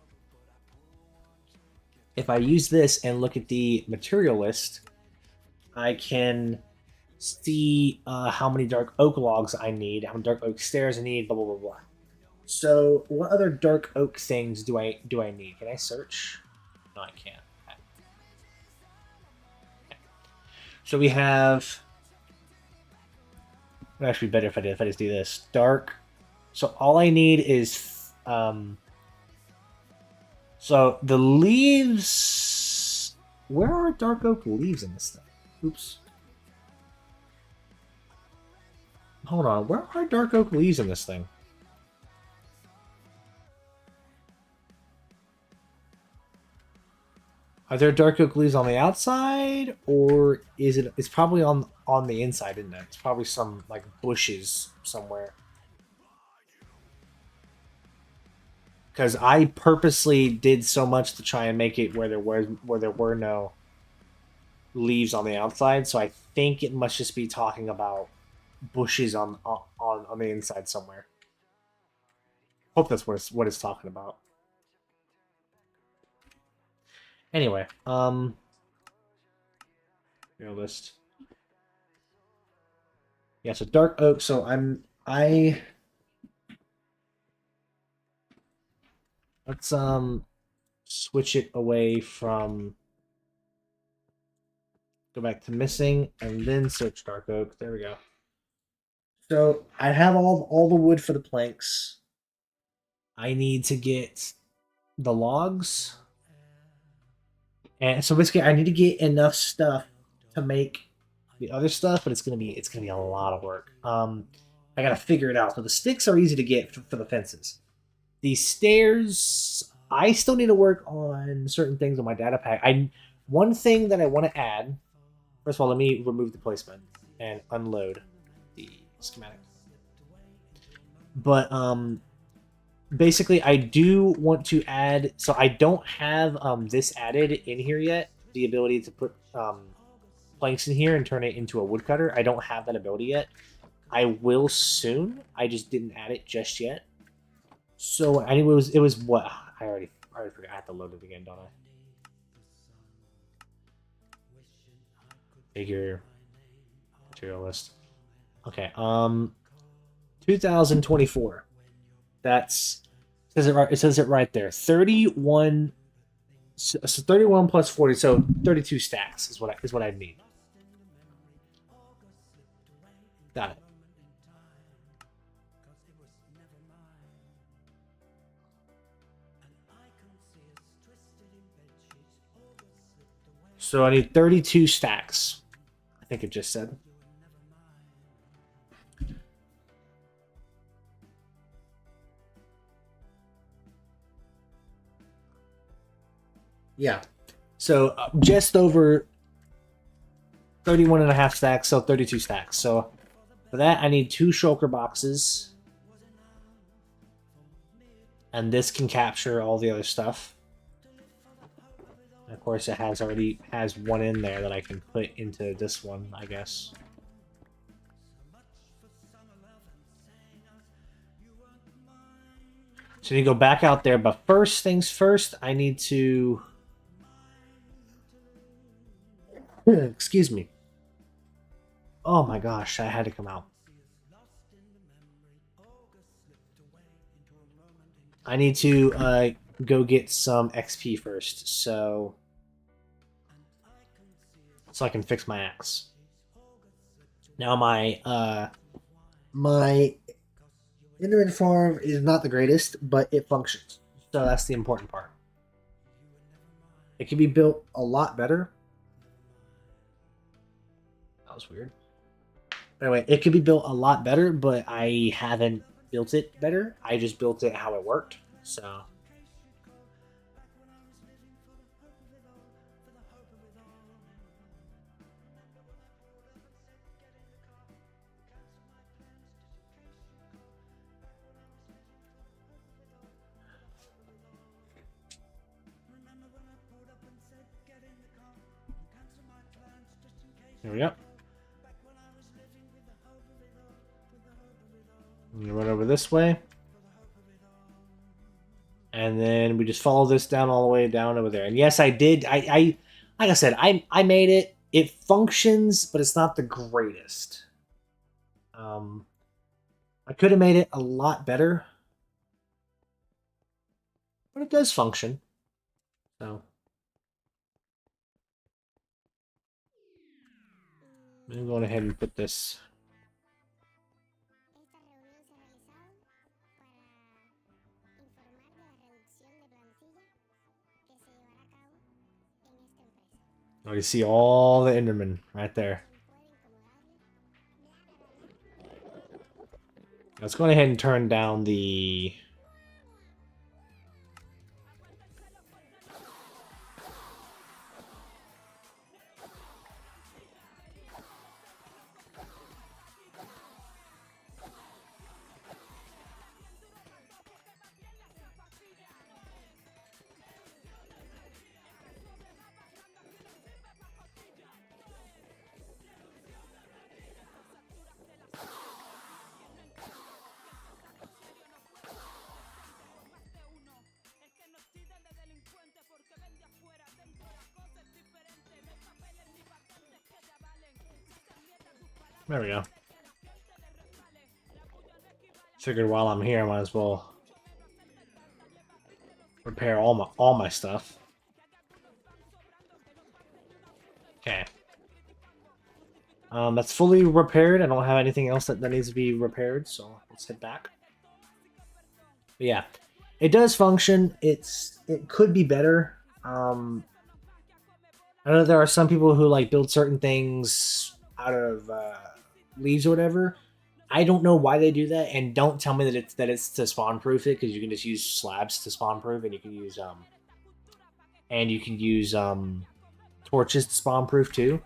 Speaker 1: if I use this and look at the material list, I can see how many dark oak logs I need, how many dark oak stairs I need, blah blah blah blah. So, what other dark oak things do I need? Can I search? No, I can't. Okay. So we have. It would actually be better if I just do this. Dark. So all I need is so the leaves. Where are dark oak leaves in this thing? Oops. Hold on. Where are dark oak leaves in this thing? Are there dark oak leaves on the outside, or is it? It's probably on the inside, isn't it? It's probably some like bushes somewhere. Because I purposely did so much to try and make it where there were no leaves on the outside. So I think it must just be talking about bushes on the inside somewhere. Hope that's what it's talking about. Anyway, your list. Yeah, so dark oak. So I let's switch it away from go back to missing and then search dark oak. There we go. So I have all the wood for the planks. I need to get the logs. And so basically I need to get enough stuff to make the other stuff, but it's gonna be a lot of work. I gotta figure it out. So the sticks are easy to get for the fences. The stairs, I still need to work on certain things on my data pack. One thing that I want to add. First of all, let me remove the placement and unload the schematic. But basically, I do want to add. So I don't have this added in here yet. The ability to put planks in here and turn it into a woodcutter. I don't have that ability yet. I will soon. I just didn't add it just yet. So anyway, it was what I already forgot. I have to load it again, don't I? Figure material list. Okay. 2024. That's says it right. It says it right there. 31. So 31 plus 40. So 32 stacks is what I need. Got it. So I need 32 stacks. I think it just said. Yeah. So just over 31 and a half stacks, so 32 stacks. So for that, I need 2 shulker boxes. And this can capture all the other stuff. And of course, it already has one in there that I can put into this one, I guess. So you go back out there, but first things first, I need to... Excuse me. Oh my gosh, I had to come out. I need to go get some XP first, so I can fix my axe. Now my Enderman farm is not the greatest, but it functions. So that's the important part. It can be built a lot better. That was weird. Anyway, it could be built a lot better, but I haven't built it better. I just built it how it worked. So there we go. You run over this way. And then we just follow this down all the way down over there. And yes, I did. I like I said, I made it. It functions, but it's not the greatest. I could have made it a lot better, but it does function. So I'm going ahead and put this. Oh, you see all the Endermen right there. Let's go ahead and turn down the... There we go. Figured while I'm here, I might as well repair all my stuff. Okay. That's fully repaired. I don't have anything else that needs to be repaired, so let's head back. But yeah, it does function. It could be better. I know there are some people who like build certain things out of leaves or whatever. I don't know why they do that, and don't tell me that it's to spawn proof it, because you can just use slabs to spawn proof, and you can use torches to spawn proof too.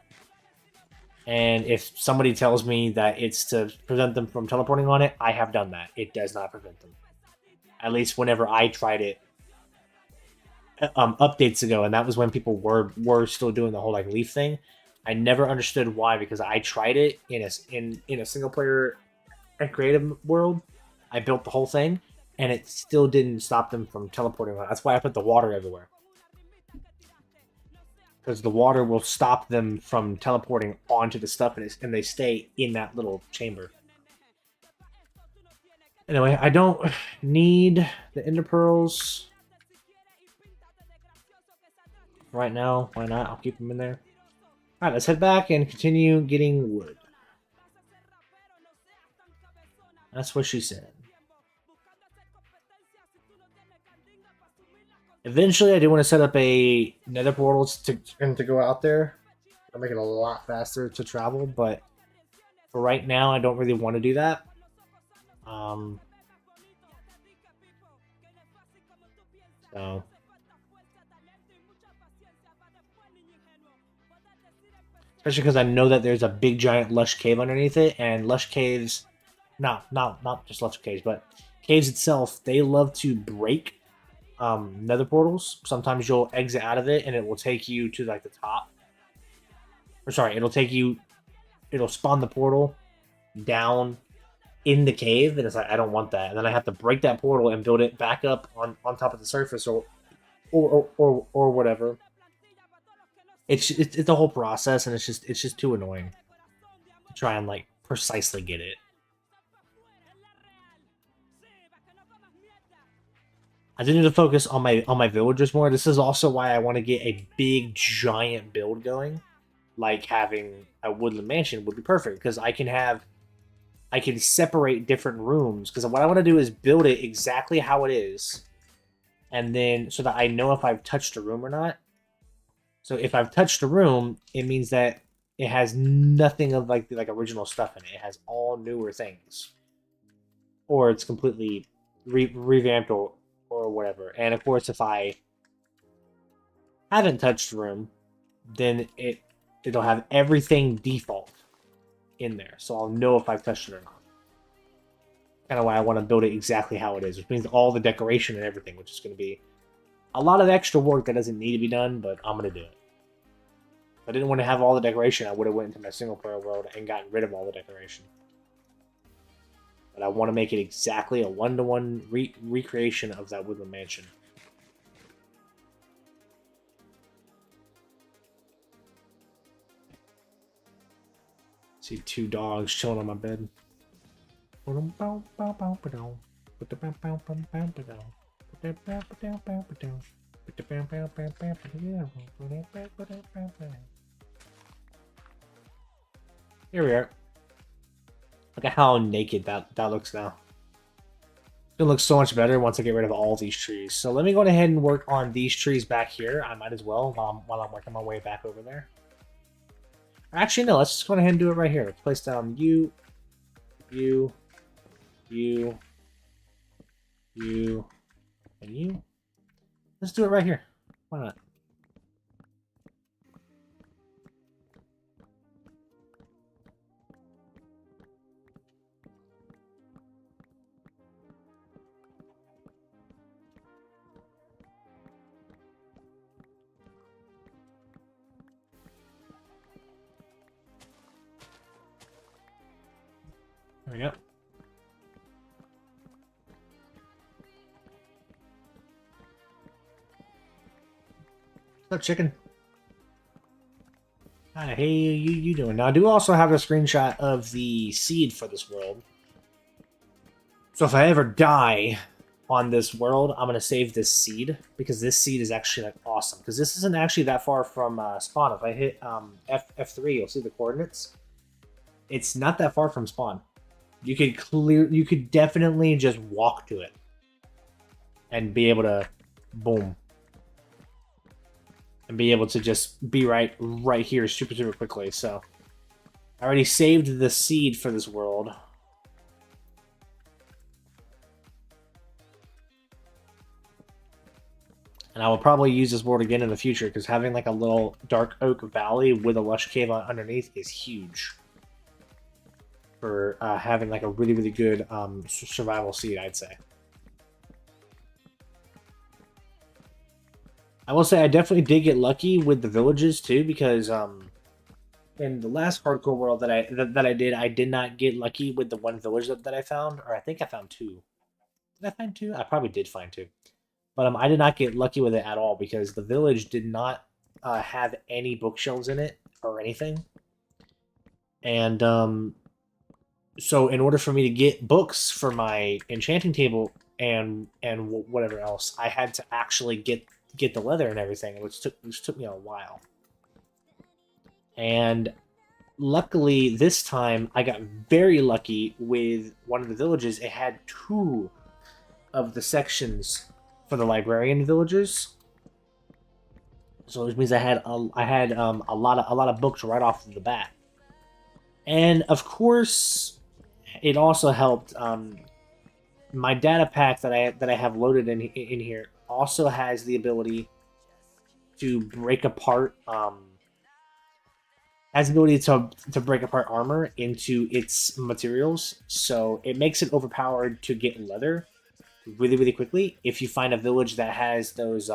Speaker 1: And if somebody tells me that it's to prevent them from teleporting on it, I have done that. It does not prevent them At least whenever I tried it updates ago, and that was when people were still doing the whole like leaf thing. I never understood why, because I tried it in a single player and creative world. I built the whole thing, and it still didn't stop them from teleporting. That's why I put the water everywhere, because the water will stop them from teleporting onto the stuff, and they stay in that little chamber. Anyway, I don't need the ender pearls right now. Why not? I'll keep them in there. Alright, let's head back and continue getting wood. That's what she said. Eventually, I do want to set up a nether portal to go out there. I'll make it a lot faster to travel, but for right now, I don't really want to do that. So... especially because I know that there's a big giant lush cave underneath it, and lush caves, not just lush caves, but caves itself, they love to break nether portals. Sometimes you'll exit out of it, and it will take you to like the top. Or sorry, it'll spawn the portal down in the cave, and it's like, I don't want that, and then I have to break that portal and build it back up on top of the surface or whatever. It's a whole process, and it's just too annoying to try and like precisely get it. I do need to focus on my villagers more. This is also why I want to get a big giant build going. Like having a woodland mansion would be perfect, because I can separate different rooms, because what I want to do is build it exactly how it is, and then so that I know if I've touched a room or not. So if I've touched a room, it means that it has nothing of like original stuff in it. It has all newer things, or it's completely revamped or whatever. And of course, if I haven't touched a room, then it'll have everything default in there, so I'll know if I've touched it or not. Kind of why I want to build it exactly how it is, which means all the decoration and everything, which is going to be a lot of extra work that doesn't need to be done, but I'm going to do it. If I didn't want to have all the decoration, I would have went into my single player world and gotten rid of all the decoration. But I want to make it exactly a one-to-one recreation of that woodland mansion. See two dogs chilling on my bed. Here we are. Look at how naked that looks now. It's gonna look so much better once I get rid of all these trees. So let me go ahead and work on these trees back here. I might as well while I'm working my way back over there. Actually, no. Let's just go ahead and do it right here. Let's place down you, and you. Let's do it right here. Why not? There we go. What's up, chicken? Hi, hey, you doing? Now, I do also have a screenshot of the seed for this world. So if I ever die on this world, I'm going to save this seed, because this seed is actually like awesome. Because this isn't actually that far from spawn. If I hit F3, you'll see the coordinates. It's not that far from spawn. You could definitely just walk to it and be able to, boom, and be able to just be right here super quickly. So I already saved the seed for this world. And I will probably use this world again in the future, because having like a little dark oak valley with a lush cave underneath is huge for having like a really good survival seed, I'd say. I will say I definitely did get lucky with the villages too, because in the last hardcore world that I did not get lucky with the one village that I found, or I think I found two. Did I find two? I probably did find two, but I did not get lucky with it at all because the village did not have any bookshelves in it or anything, and so in order for me to get books for my enchanting table and whatever else, I had to actually get the leather and everything, which took me a while. And luckily this time I got very lucky with one of the villages. It had two of the sections for the librarian villages, so which means I had a lot of books right off the bat. And of course, it also helped. My data pack that I have loaded in here also has the ability to break apart has the ability to break apart armor into its materials, so it makes it overpowered to get leather really really quickly if you find a village that has those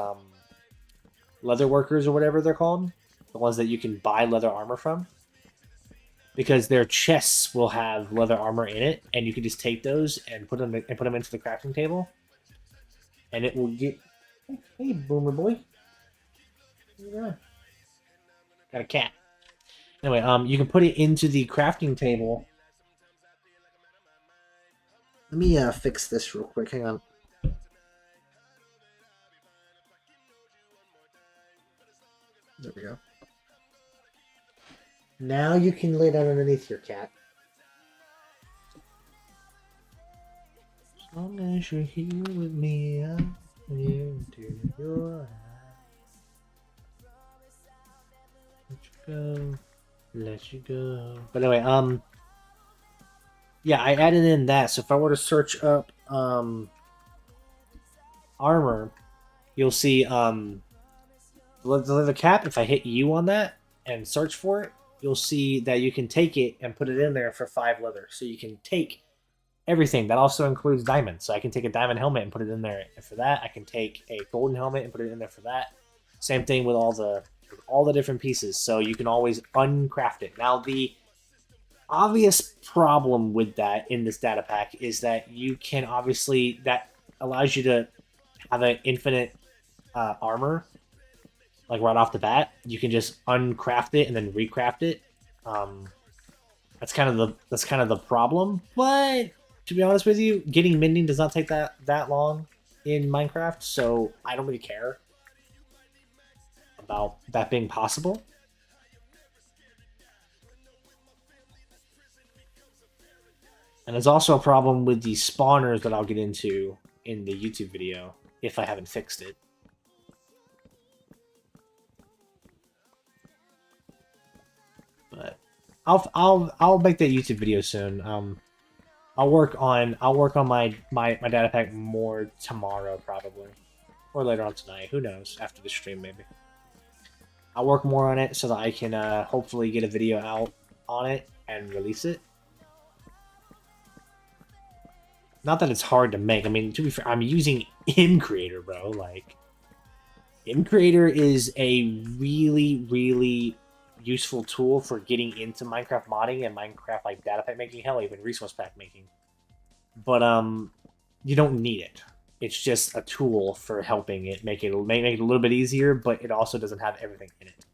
Speaker 1: leather workers or whatever they're called, the ones that you can buy leather armor from, because their chests will have leather armor in it, and you can just take those and put them into the crafting table, and it will get. Hey, boomer boy, yeah, got a cat. Anyway, you can put it into the crafting table. Let me fix this real quick. Hang on. There we go. Now you can lay down underneath your cat. As long as you're here with me, I'm here into your eyes. Let you go, let you go. But anyway, yeah, I added in that. So if I were to search up armor, you'll see the leather cap. If I hit U on that and search for it, you'll see that you can take it and put it in there for 5 leather. So you can take everything. That also includes diamonds. So I can take a diamond helmet and put it in there. And for that, I can take a golden helmet and put it in there for that. Same thing with all the different pieces. So you can always uncraft it. Now the obvious problem with that in this data pack is that you can obviously that allows you to have an infinite armor, like right off the bat. You can just uncraft it and then recraft it. Um, that's kind of the problem. But to be honest with you, getting mending does not take that long in Minecraft, so I don't really care about that being possible. And there's also a problem with the spawners that I'll get into in the YouTube video if I haven't fixed it. But I'll make that YouTube video soon. I'll work on my data pack more tomorrow probably, or later on tonight. Who knows? After the stream maybe. I'll work more on it so that I can hopefully get a video out on it and release it. Not that it's hard to make. I mean, to be fair, I'm using Creator, bro. Like, Creator is a really, really useful tool for getting into Minecraft modding and Minecraft like data pack making, hell, even resource pack making. But you don't need it. It's just a tool for helping it make it a little bit easier, but it also doesn't have everything in it.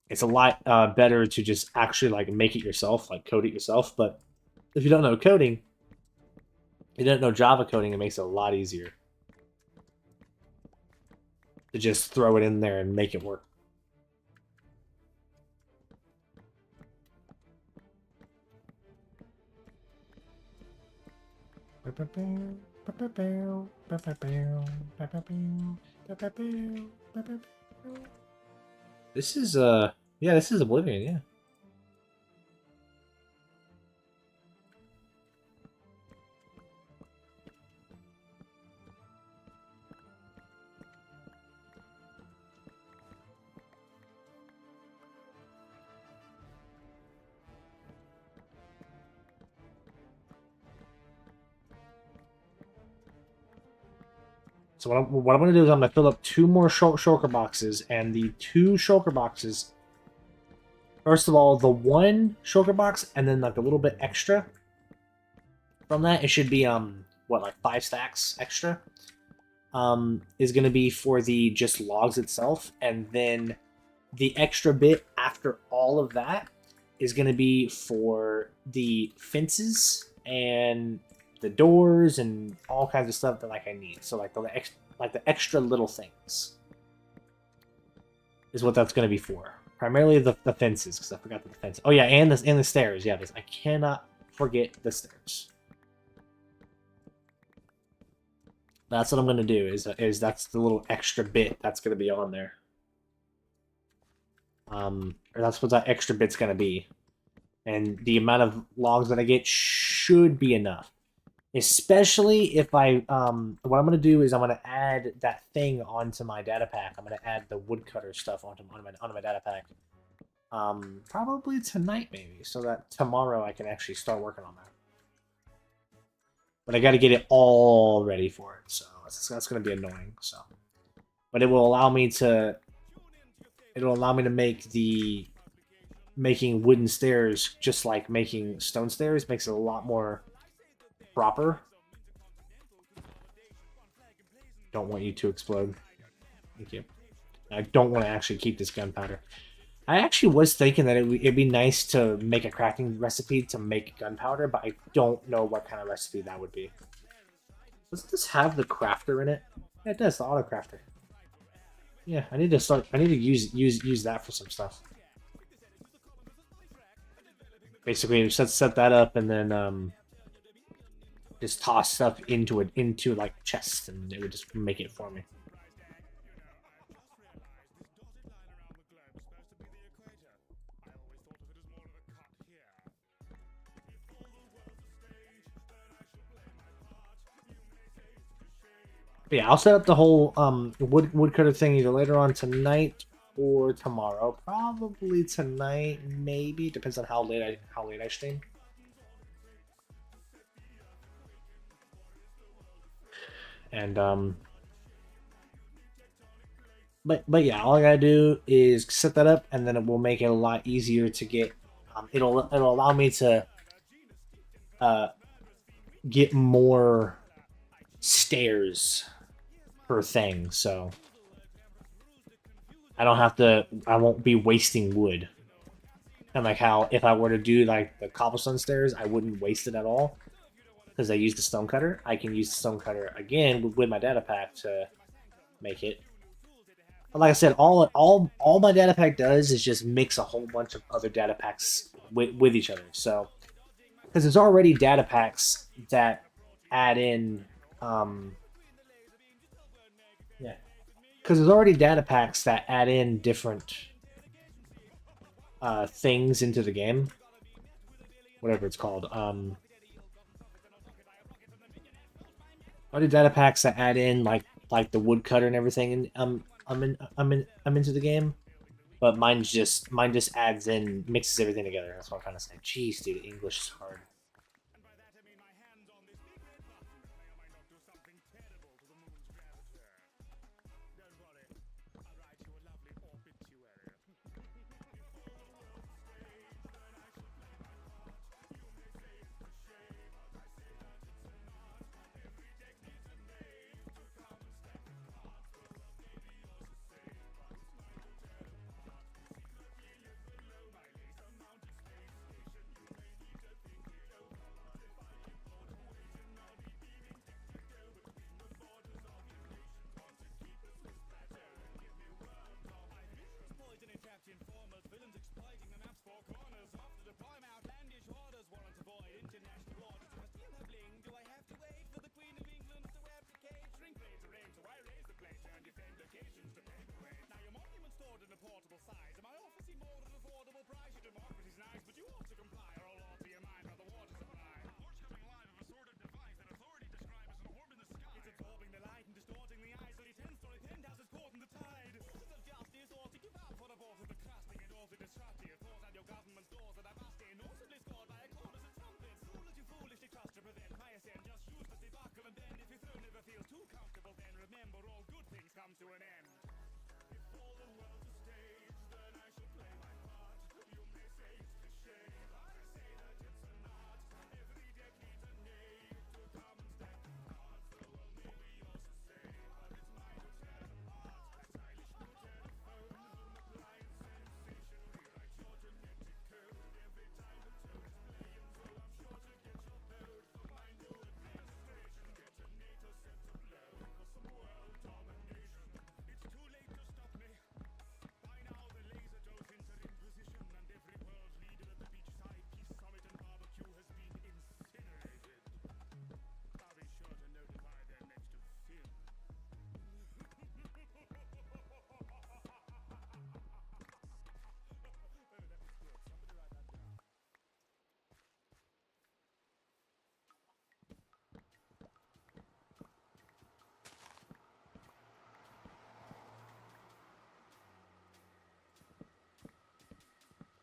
Speaker 1: It's a lot better to just actually like make it yourself, like code it yourself. But if you don't know coding, you don't know Java coding, it makes it a lot easier to just throw it in there and make it work. This is yeah, this is Oblivion, yeah. So what I'm going to do is I'm going to fill up 2 more shulker boxes, and the 2 shulker boxes. First of all, the 1 shulker box, and then like a little bit extra from that. It should be what, like 5 stacks extra. Is going to be for the just logs itself, and then the extra bit after all of that is going to be for the fences and the doors and all kinds of stuff that like I need. So like the extra little things is what that's going to be for. Primarily the fences, because I forgot the fence. Oh yeah, and the stairs. Yeah, I cannot forget the stairs. That's what I'm gonna do. Is that's the little extra bit that's gonna be on there. Or that's what that extra bit's gonna be, and the amount of logs that I get should be enough. Especially if what I'm gonna do is I'm gonna add that thing onto my data pack. I'm gonna add the woodcutter stuff onto my data pack. Probably tonight maybe, so that tomorrow I can actually start working on that. But I got to get it all ready for it, so that's going to be annoying. So, but it will allow me to. It'll allow me to making wooden stairs just like making stone stairs makes it a lot more proper. Don't want you to explode. Thank you. I don't want to actually keep this gunpowder. I actually was thinking that it'd be nice to make a crafting recipe to make gunpowder, but I don't know what kind of recipe that would be. Does this have the crafter in it? Yeah, it does, the auto crafter. Yeah, I need to use that for some stuff. Basically, set that up and then just toss stuff into like chests, and it would just make it for me. But yeah, I'll set up the whole woodcutter thing either later on tonight or tomorrow. Probably tonight, maybe. Depends on how late I stream. And but yeah, all I gotta do is set that up, and then it will make it a lot easier to get. It'll allow me to get more stairs per thing, so I don't have to. I won't be wasting wood. And like how if I were to do like the cobblestone stairs, I wouldn't waste it at all because I use the stone cutter. I can use the stone cutter again with my data pack to make it. But like I said, all my data pack does is just mix a whole bunch of other data packs with each other. So because there's already data packs that add in yeah, because there's already data packs that add in different things into the game, whatever it's called. Already data packs that add in like the woodcutter and everything, and I'm into the game. But mine just adds in, mixes everything together. That's what I'm trying to say. Jeez, dude, English is hard.
Speaker 2: Just use the debacle, and then if your phone never feels too comfortable, then remember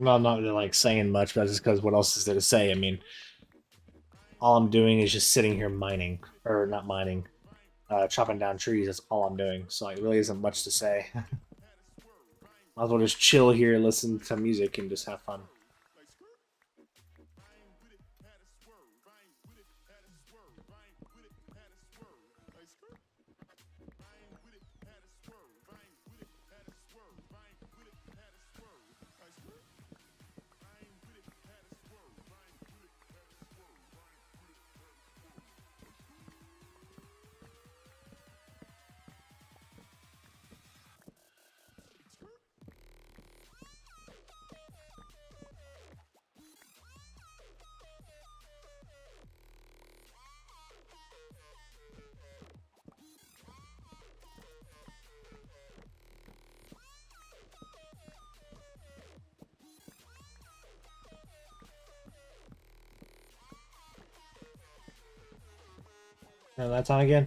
Speaker 1: I'm not really like saying much, but that's just because what else is there to say? I mean, all I'm doing is just sitting here mining, or not mining, chopping down trees. That's all I'm doing. So like, really isn't much to say. Might as well just chill here, listen to music, and just have fun. And that time again,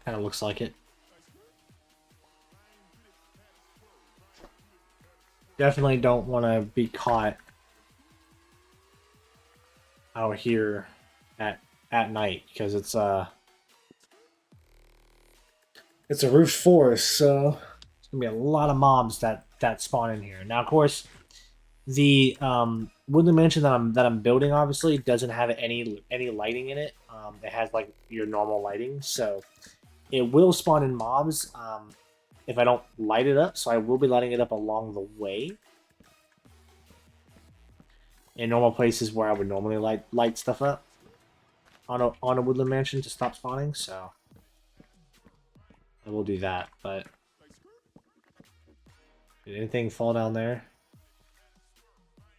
Speaker 1: kind of looks like it. Definitely don't want to be caught out here at night because it's a roof forest, so it's gonna be a lot of mobs that spawn in here. Now, of course, the woodland mansion that I'm building obviously doesn't have any lighting in it. It has like your normal lighting, so it will spawn in mobs if I don't light it up. So I will be lighting it up along the way in normal places where I would normally light stuff up on a woodland mansion to stop spawning. So I will do that. But did anything fall down there?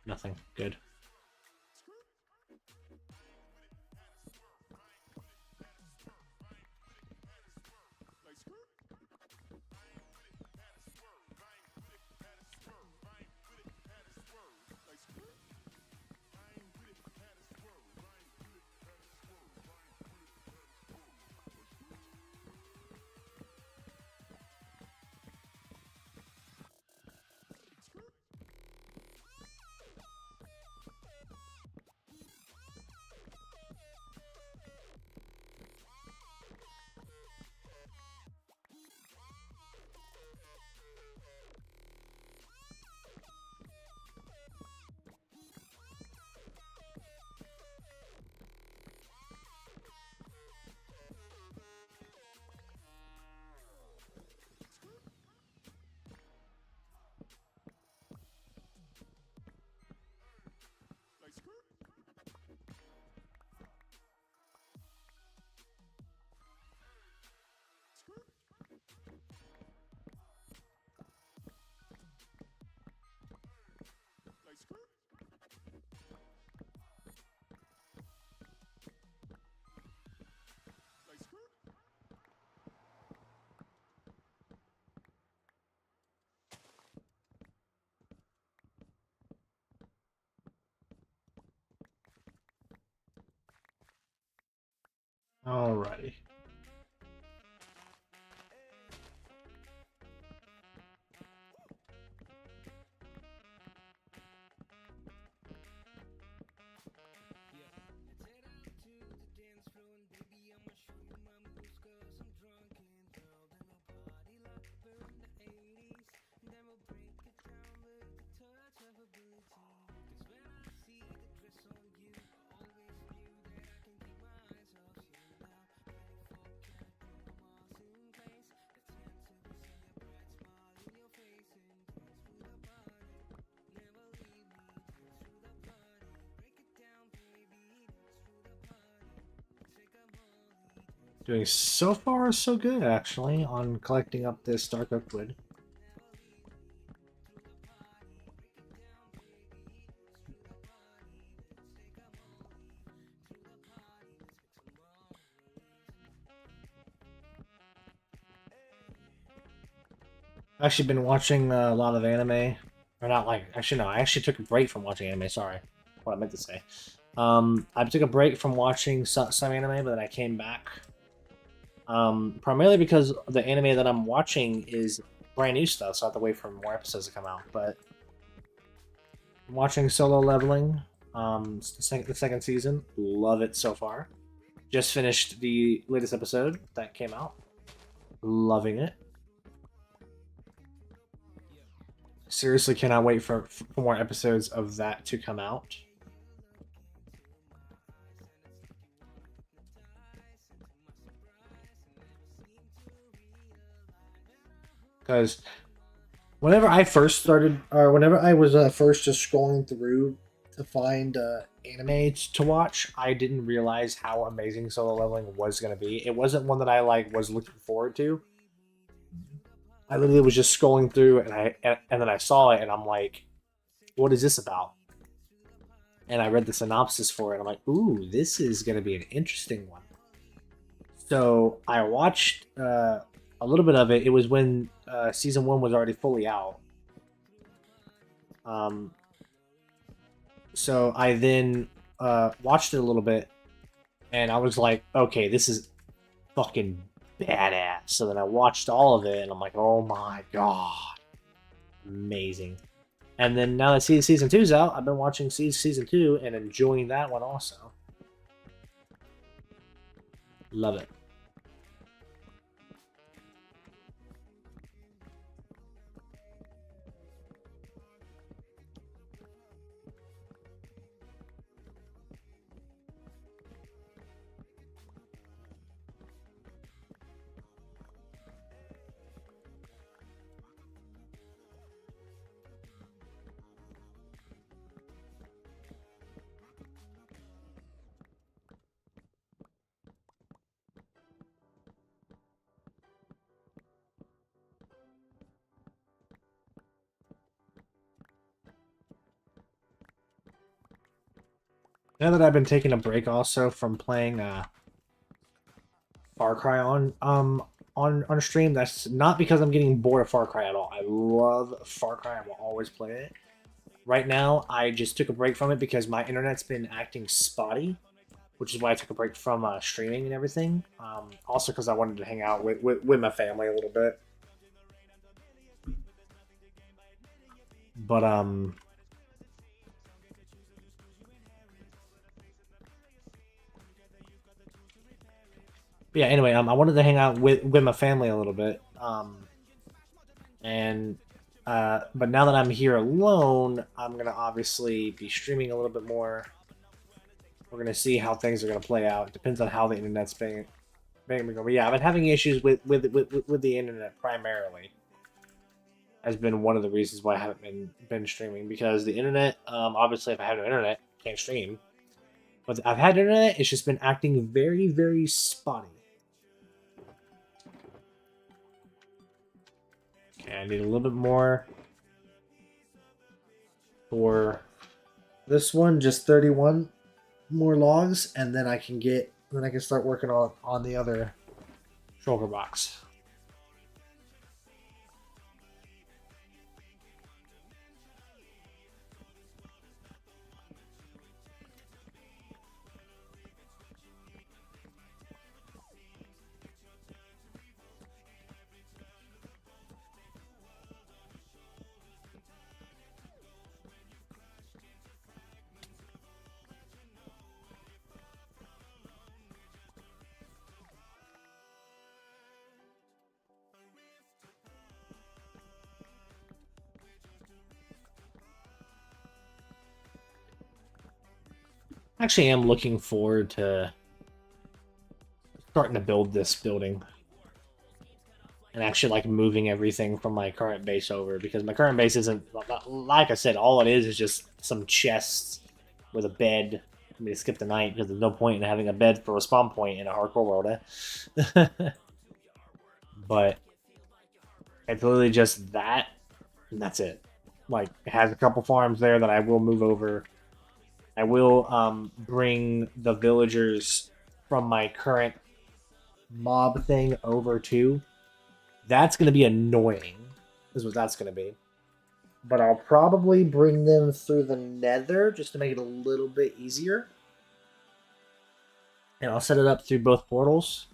Speaker 1: Nothing. Good. Alrighty. Doing so far so good, actually, on collecting up this dark oak wood. I've actually been watching a lot of anime. Or not like, actually no, I actually took a break from watching anime, sorry. What I meant to say. I took a break from watching some anime, but then I came back. Primarily because the anime that I'm watching is brand new stuff, so I have to wait for more episodes to come out. But watching Solo Leveling. The second season. Love it so far. Just finished the latest episode that came out. Loving it. Seriously cannot wait for more episodes of that to come out. Because whenever I first started, or whenever I was first just scrolling through to find anime to watch, I didn't realize how amazing Solo Leveling was going to be. It wasn't one that I was looking forward to. I literally was just scrolling through, and then I saw it, and I'm like, "What is this about?" And I read the synopsis for it. And I'm like, "Ooh, this is going to be an interesting one." So I watched a little bit of it. It was when season 1 was already fully out. So I then watched it a little bit, and I was like, "Okay, this is fucking badass." So then I watched all of it, and I'm like, "Oh my god, amazing!" And then now that season 2's out, I've been watching season 2 and enjoying that one also. Love it. Now that I've been taking a break also from playing Far Cry on stream, that's not because I'm getting bored of Far Cry at all. I love Far Cry. I will always play it. Right now, I just took a break from it because my internet's been acting spotty, which is why I took a break from streaming and everything. Also, because I wanted to hang out with my family a little bit. But yeah. Anyway, I wanted to hang out with my family a little bit. And but now that I'm here alone, I'm gonna obviously be streaming a little bit more. We're gonna see how things are gonna play out. It depends on how the internet's being going. But yeah, I've been having issues with the internet primarily. Has been one of the reasons why I haven't been streaming, because the internet. Obviously, if I have no internet, I can't stream. But I've had internet. It's just been acting very, very spotty. Okay, I need a little bit more for this one. Just 31 more logs, and then I can start working on the other shulker box. Actually, am looking forward to starting to build this building and actually moving everything from my current base over, because my current base isn't, like I said, all it is just some chests with a bed. I mean, to skip the night because there's no point in having a bed for a spawn point in a hardcore world, eh? But it's literally just that, and that's it. It has a couple farms there that I will move over. I will bring the villagers from my current mob thing over too. That's going to be annoying, is what that's going to be. But I'll probably bring them through the nether just to make it a little bit easier. And I'll set it up through both portals.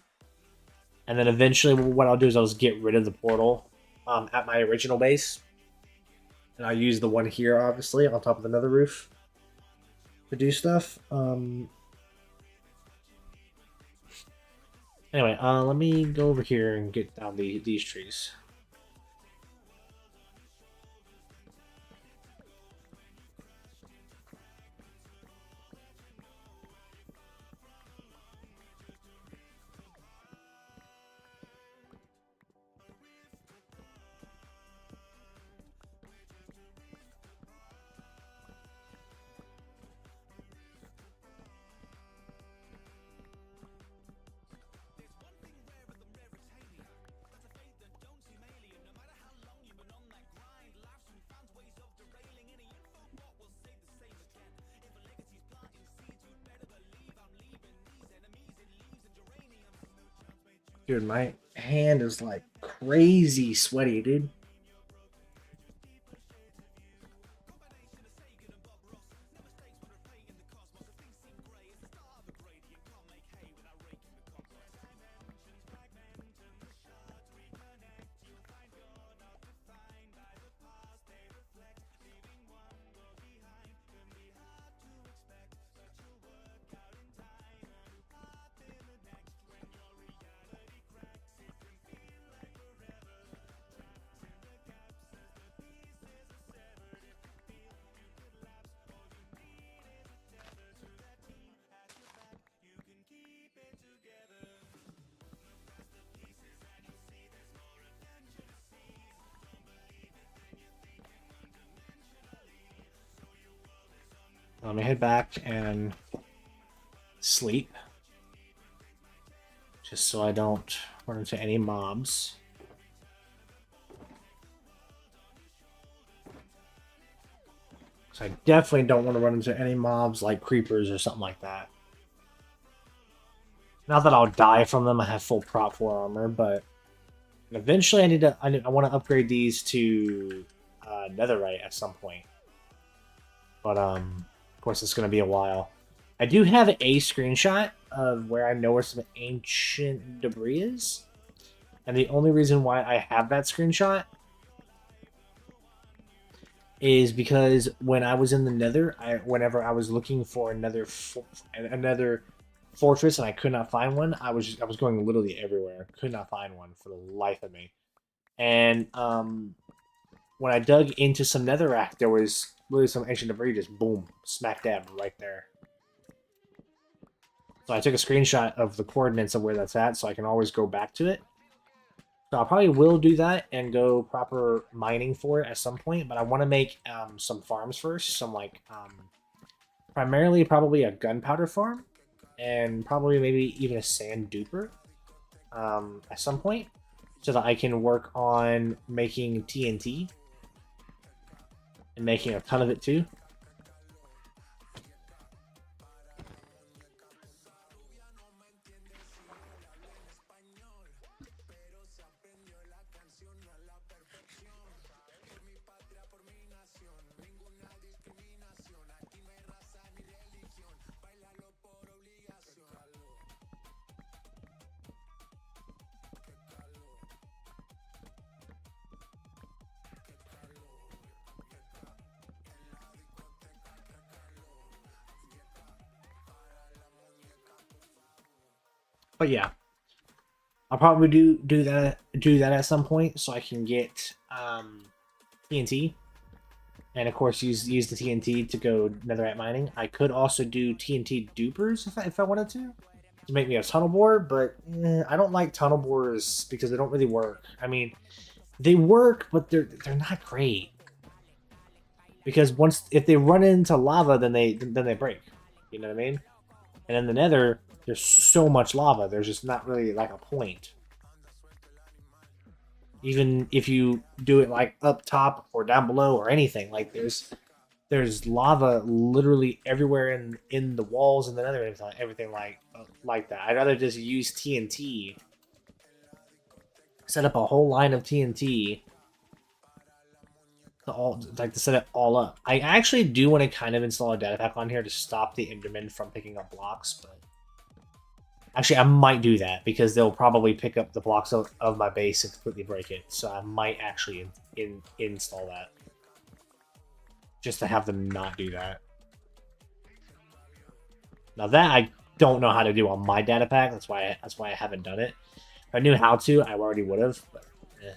Speaker 1: And then eventually what I'll do is I'll just get rid of the portal at my original base. And I use the one here, obviously, on top of another roof to do stuff. Anyway, let me go over here and get down these trees. Dude, my hand is like crazy sweaty, dude. Let me head back and sleep. Just so I don't run into any mobs. So I definitely don't want to run into any mobs like creepers or something like that. Not that I'll die from them, I have full prop 4 armor, but eventually I want to upgrade these to netherite at some point. But of course it's going to be a while. I do have a screenshot of where I know where some ancient debris is. And the only reason why I have that screenshot is because when I was in the nether, whenever I was looking for another fortress and I could not find one, I was going literally everywhere. Could not find one for the life of me. And when I dug into some netherrack, there was literally some ancient debris just boom, smack dab right there. So I took a screenshot of the coordinates of where that's at, so I can always go back to it. So I probably will do that and go proper mining for it at some point, but I want to make some farms first. Some like primarily probably a gunpowder farm, and probably maybe even a sand duper at some point, so that I can work on making TNT and making a ton of it too. But yeah, I'll probably do that at some point so I can get TNT, and of course use the TNT to go netherite mining. I could also do TNT dupers if I wanted to make me a tunnel bore, but I don't like tunnel bores because they don't really work. I mean, they work, but they're not great because if they run into lava, then they break. You know what I mean? And in the nether, there's so much lava, there's just not really like a point. Even if you do it like up top or down below or anything, like there's lava literally everywhere in the walls and the nether, everything like that. I'd rather just use TNT, set up a whole line of TNT to set it all up. I actually do want to kind of install a data pack on here to stop the Endermen from picking up blocks, but actually I might do that because they'll probably pick up the blocks of my base and completely break it. So I might actually install that. just to have them not do that. Now that I don't know how to do on my data pack, that's why I haven't done it. If I knew how to, I already would have. But, eh.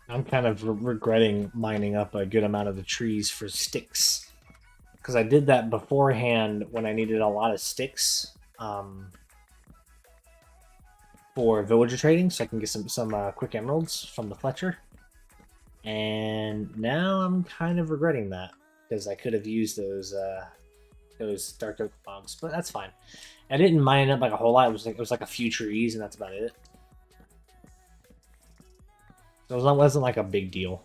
Speaker 1: I'm kind of regretting mining up a good amount of the trees for sticks. Because I did that beforehand when I needed a lot of sticks for villager trading, so I can get some quick emeralds from the Fletcher. And now I'm kind of regretting that because I could have used those dark oak logs, but that's fine. I didn't mine up like a whole lot. It was like a few trees, and that's about it. So it wasn't like a big deal.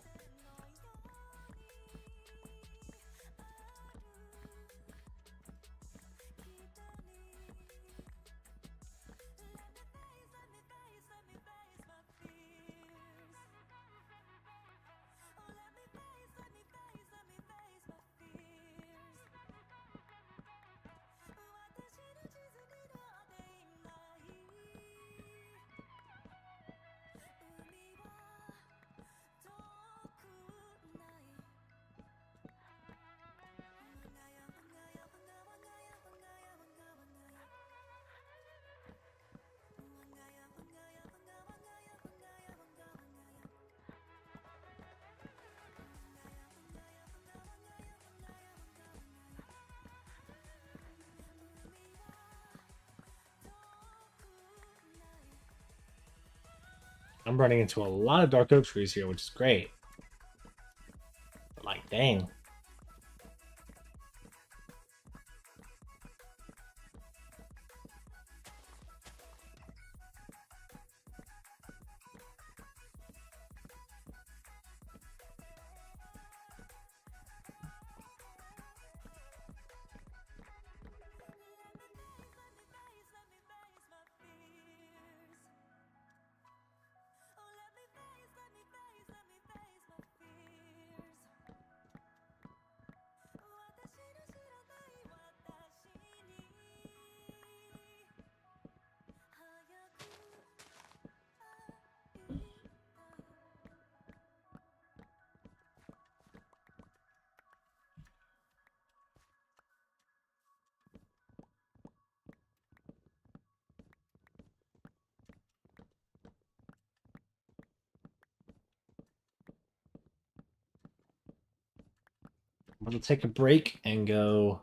Speaker 1: I'm running into a lot of dark oak trees here, which is great. But like, dang. I'm going to take a break and go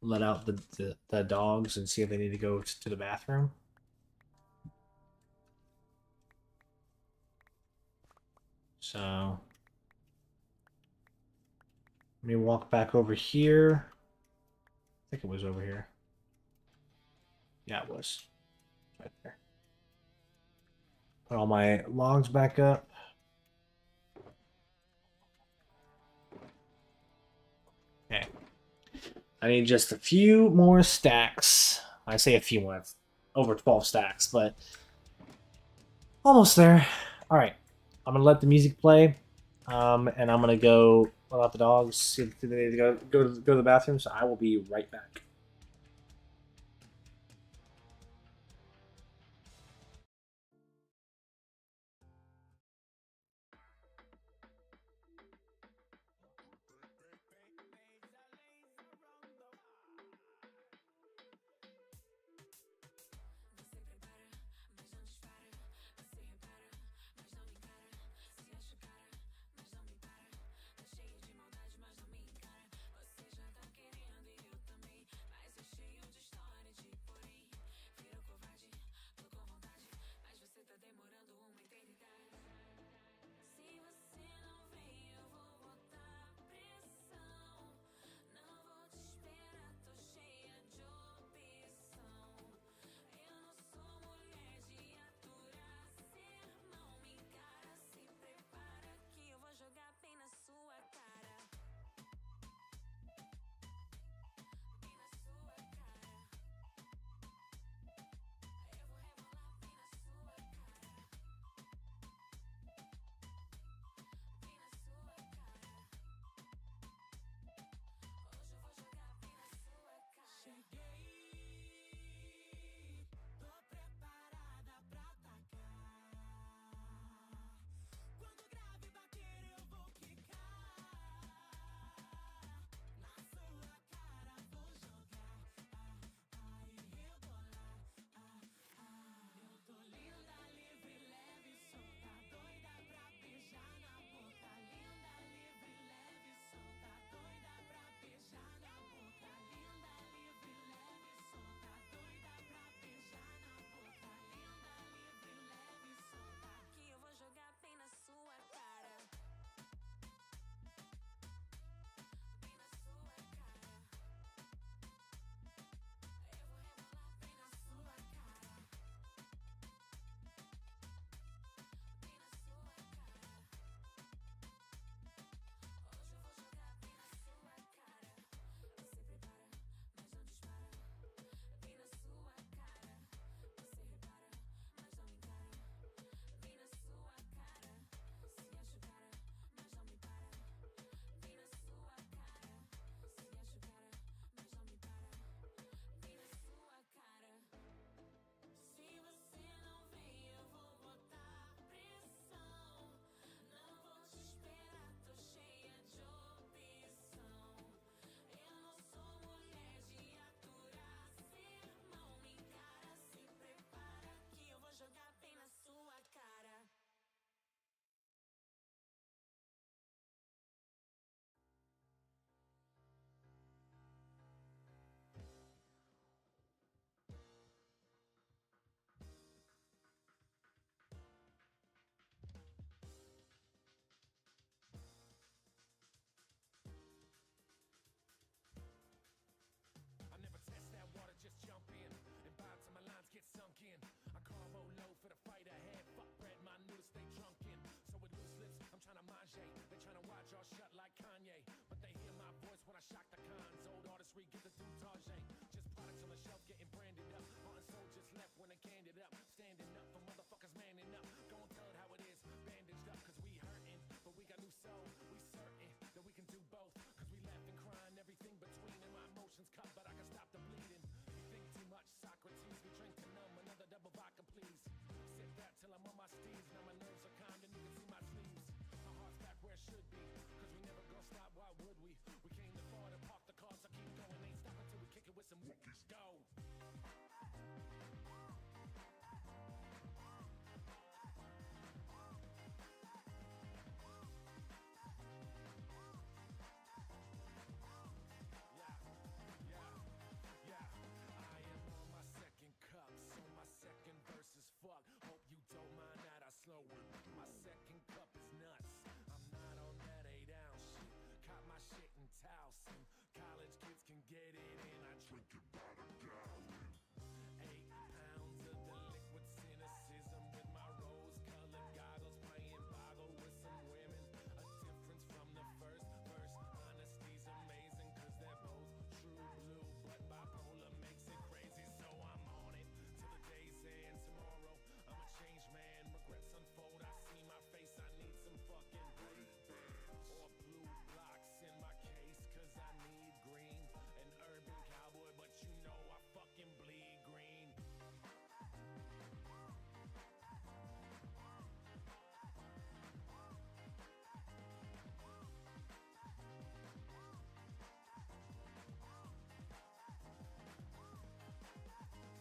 Speaker 1: let out the dogs and see if they need to go to the bathroom. So let me walk back over here. I think it was over here. Yeah, it was. Right there. Put all my logs back up. Okay. I need just a few more stacks. I say a few more. That's over 12 stacks, but almost there. All right. I'm going to let the music play, and I'm going to go What about the dogs? Do they need to go to the bathroom? So I will be right back.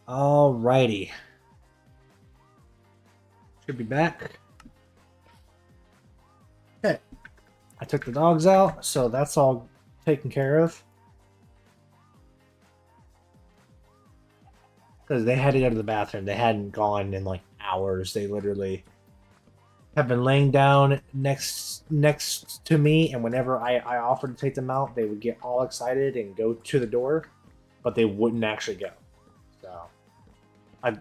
Speaker 1: Alrighty. Should be back. Okay. I took the dogs out, so that's all taken care of. Because they had to go to the bathroom. They hadn't gone in like hours. They literally have been laying down next to me, and whenever I offered to take them out, they would get all excited and go to the door, but they wouldn't actually go. So,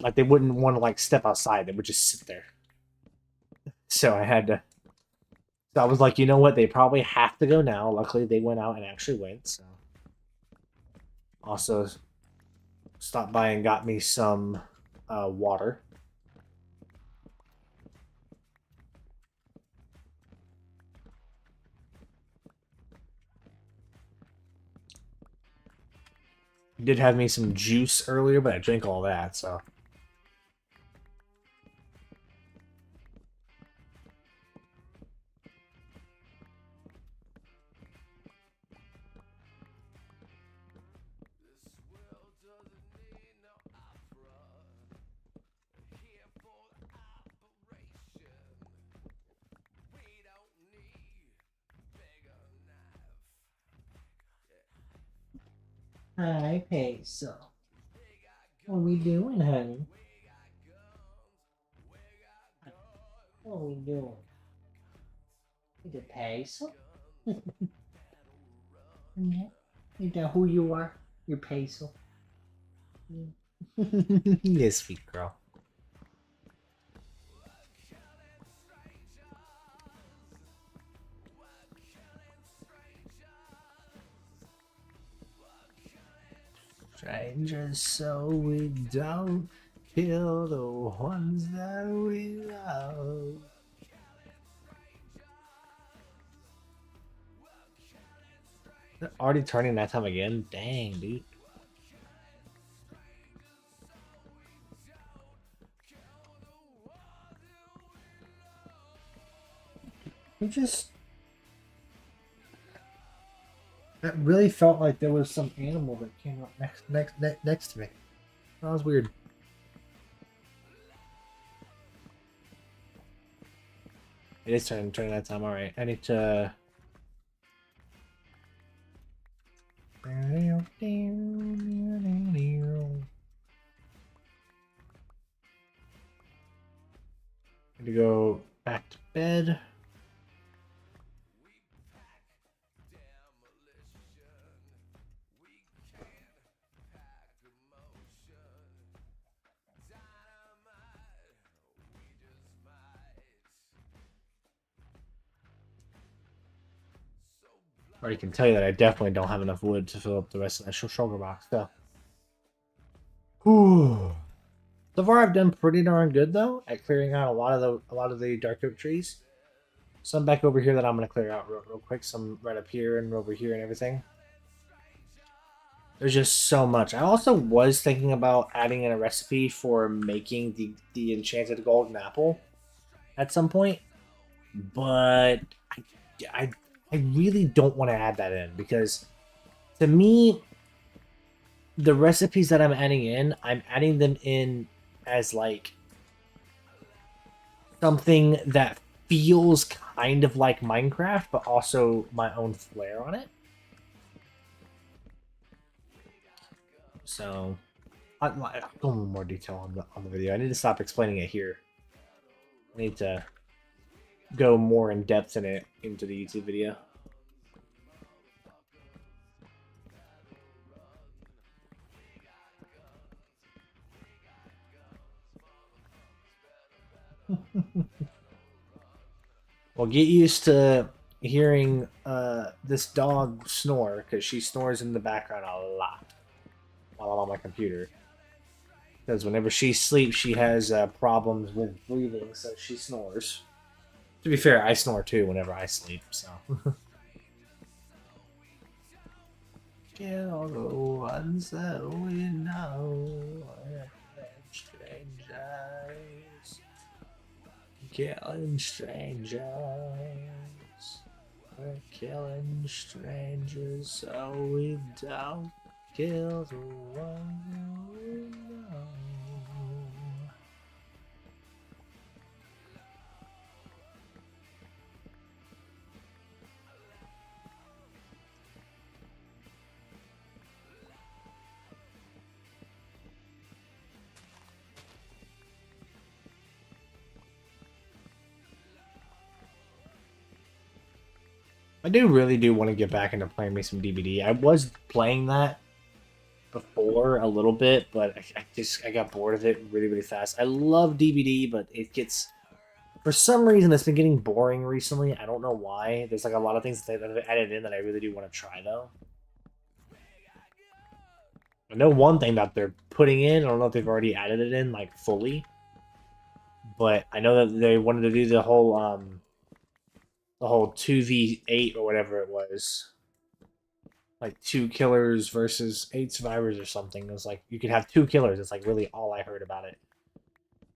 Speaker 1: like they wouldn't want to like step outside. They would just sit there. So I had to. So I was like, you know what? They probably have to go now. Luckily, they went out and actually went. So also stopped by and got me some water. Did have me some juice earlier, but I drank all that. So hi, Peso. What are we doing, honey? What are we doing? Is it Peso? Yeah. Is that who you are? You're Peso. Yes, sweet girl. Strangers, so we don't kill the ones that we love. They're already turning that time again? Dang, dude. We just. That really felt like there was some animal that came up next to me. That was weird. It is turning that time. All right, I need to. Need to go back to bed. Already can tell you that I definitely don't have enough wood to fill up the rest of that shulker box. So, whew. So far, I've done pretty darn good though at clearing out a lot of the dark oak trees. Some back over here that I'm gonna clear out real quick. Some right up here and over here and everything. There's just so much. I also was thinking about adding in a recipe for making the enchanted golden apple at some point, but I, I really don't want to add that in because to me, the recipes that I'm adding them in as like something that feels kind of like Minecraft, but also my own flair on it. So I'll go into more detail on the video. I need to stop explaining it here. I need to go more in depth in it into the YouTube video. Well, get used to hearing this dog snore because she snores in the background a lot while I'm on my computer. Because whenever she sleeps, she has problems with breathing, so she snores. To be fair, I snore too whenever I sleep, so. Kill the ones that we know. Strangers. Killing strangers. We're killing strangers so we don't kills the one you know. I really do want to get back into playing me some DBD. I was playing that before a little bit, but I got bored of it really fast. I love DBD, but it gets for some reason it's been getting boring recently. I don't know why. There's like a lot of things that they've added in that I really do want to try though. I know one thing that they're putting in. I don't know if they've already added it in like fully, but I know that they wanted to do the whole 2v8 or whatever it was. Like 2 killers versus 8 survivors or something. It was like you could have 2 killers. It's like really all I heard about it.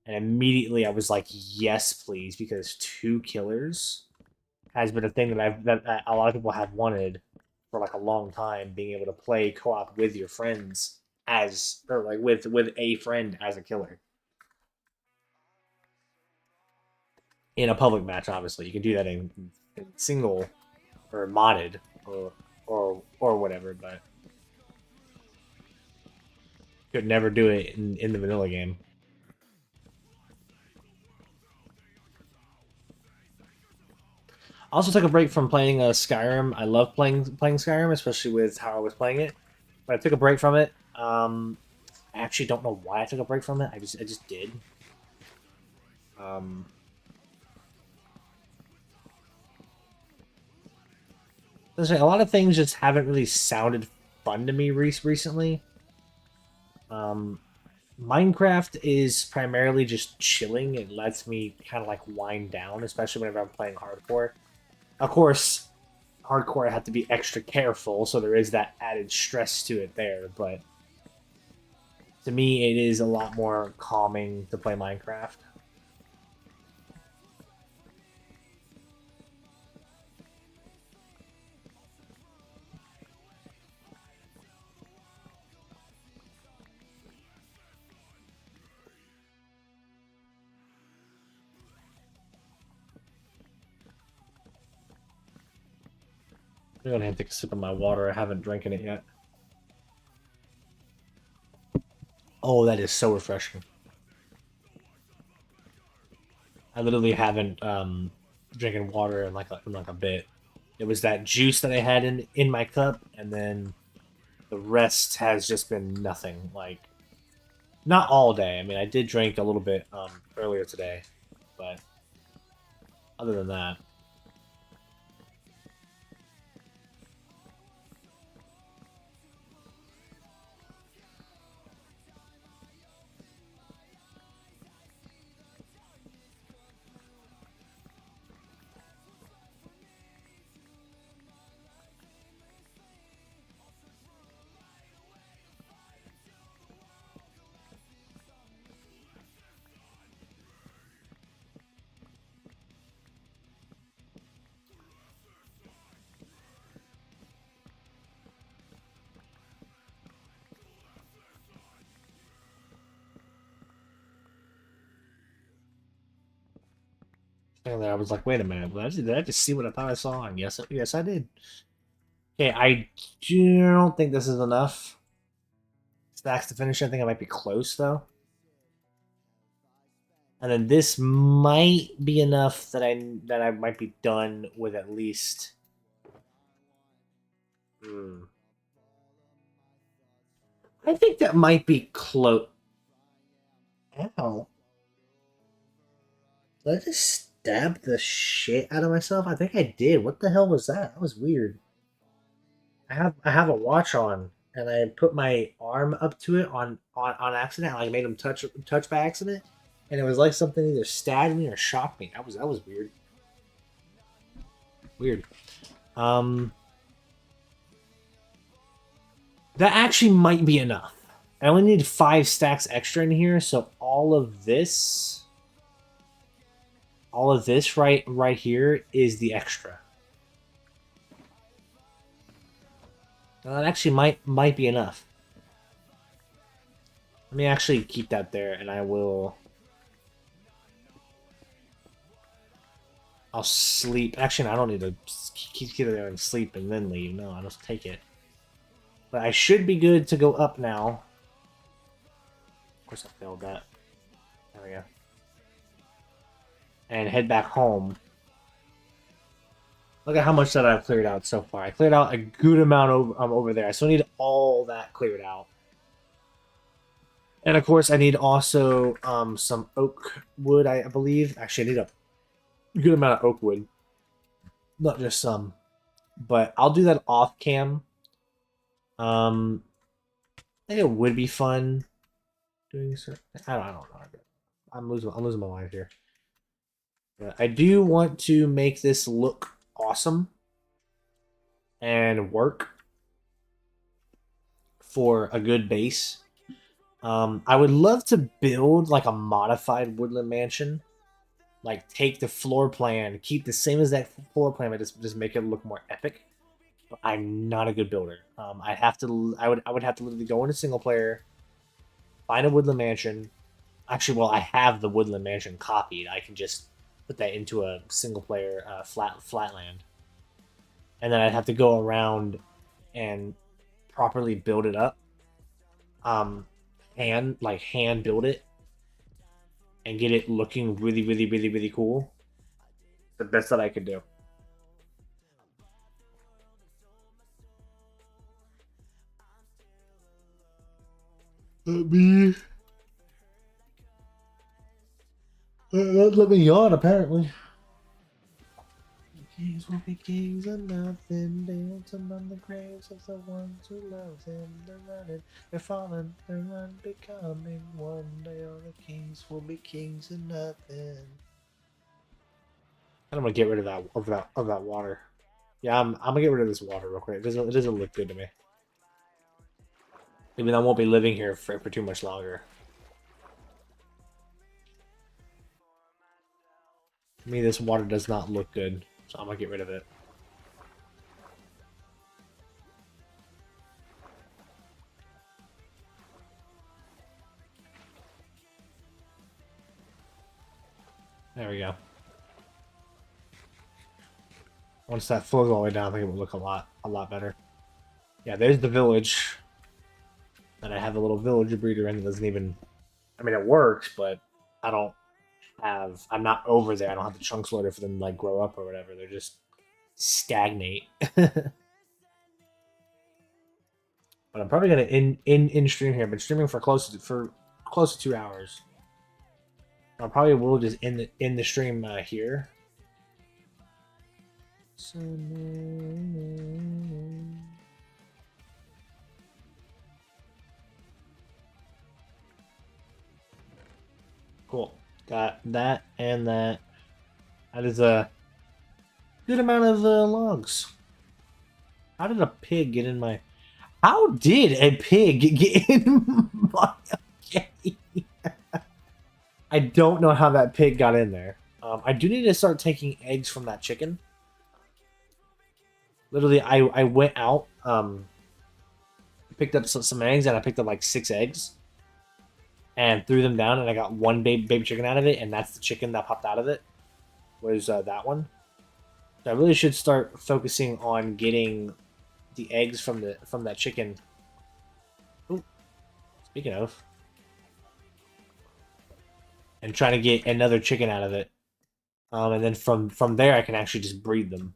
Speaker 1: And immediately I was like, yes, please, because 2 killers has been a thing that a lot of people have wanted for like a long time, being able to play co-op with your friends as or like with a friend as a killer. In a public match, obviously. You can do that in single or modded or whatever, but could never do it in the vanilla game. I also took a break from playing Skyrim. I love playing Skyrim, especially with how I was playing it. But I took a break from it. I actually don't know why I took a break from it. I just did. Um, a lot of things just haven't really sounded fun to me recently. Um, Minecraft is primarily just chilling. It lets me kind of like wind down, especially whenever I'm playing hardcore. Of course, hardcore I have to be extra careful, so there is that added stress to it there, but to me it is a lot more calming to play Minecraft. I'm gonna have to take a sip of my water. I haven't drinking it yet. Oh, that is so refreshing. I literally haven't drinking water in like a bit. It was that juice that I had in my cup, and then the rest has just been nothing. Like not all day. I mean, I did drink a little bit earlier today, but other than that, and then I was like, wait a minute, did I just see what I thought I saw? And yes, I did. Okay, I don't think this is enough stacks to finish. I think I might be close though. And then this might be enough that I might be done with at least. Hmm. I think that might be close. Ow! Did I just stab the shit out of myself? I think I did. What the hell was that? That was weird. I have a watch on, and I put my arm up to it on accident. Like I made him touch by accident, and it was like something either stabbed me or shocked me. That was weird. Weird. Um, that actually might be enough. I only need 5 stacks extra in here, so all of this right here is the extra. That actually might be enough. Let me actually keep that there, and I will. I'll sleep. Actually, no, I don't need to keep it there and sleep and then leave. No, I'll just take it. But I should be good to go up now. Of course, I failed that. There we go. And head back home. Look at how much that I've cleared out so far. I cleared out a good amount over there. I still need all that cleared out. And of course, I need also some oak wood, I believe. Actually, I need a good amount of oak wood. Not just some. But I'll do that off cam. I think it would be fun doing certain. I don't know. I'm losing my mind here. But I do want to make this look awesome and work for a good base. I would love to build like a modified woodland mansion. Like take the floor plan, keep the same as that floor plan, but just make it look more epic. But I'm not a good builder. I would have to literally go into single player, find a woodland mansion. Actually, well, I have the woodland mansion copied. I can just put that into a single player flatland, and then I'd have to go around and properly build it up. Hand build it and get it looking really, really, really, really cool. The best that I could do. Let me yawn, apparently. Kings will be kings of nothing, dancing on the graves of the ones who love them. They're running, they're falling, they're unbecoming. One day all the kings will be kings of nothing. I'm gonna get rid of that water. Yeah, I'm gonna get rid of this water real quick. It doesn't look good to me. Even though I won't be living here for too much longer. To me, this water does not look good, so I'm gonna get rid of it. There we go. Once that flows all the way down, I think it will look a lot better. Yeah, there's the village. And I have a little village breeder, and it doesn't even. I mean, it works, but I don't have. I'm not over there. I don't have the chunks loaded for them to like grow up or whatever. They're just stagnate. But I'm probably gonna in stream here. I've been streaming for close to 2 hours. I probably will just end the stream here. Cool. Got that and that. That is a good amount of logs. How did a pig get in my... How did a pig get in my... Okay. I don't know how that pig got in there. I do need to start taking eggs from that chicken. Literally, I went out, picked up some eggs, and I picked up like 6 eggs. And threw them down, and I got one baby chicken out of it, and that's the chicken that popped out of it. Was that one? So I really should start focusing on getting the eggs from that chicken. Ooh, speaking of, and trying to get another chicken out of it, and then from there I can actually just breed them.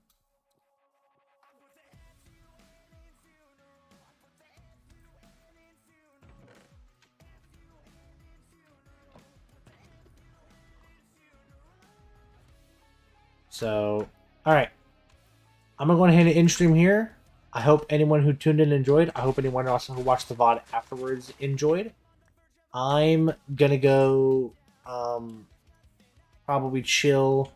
Speaker 1: So, all right, I'm gonna go ahead and end stream here. I hope anyone who tuned in enjoyed. I hope anyone also who watched the VOD afterwards enjoyed. I'm gonna go probably chill,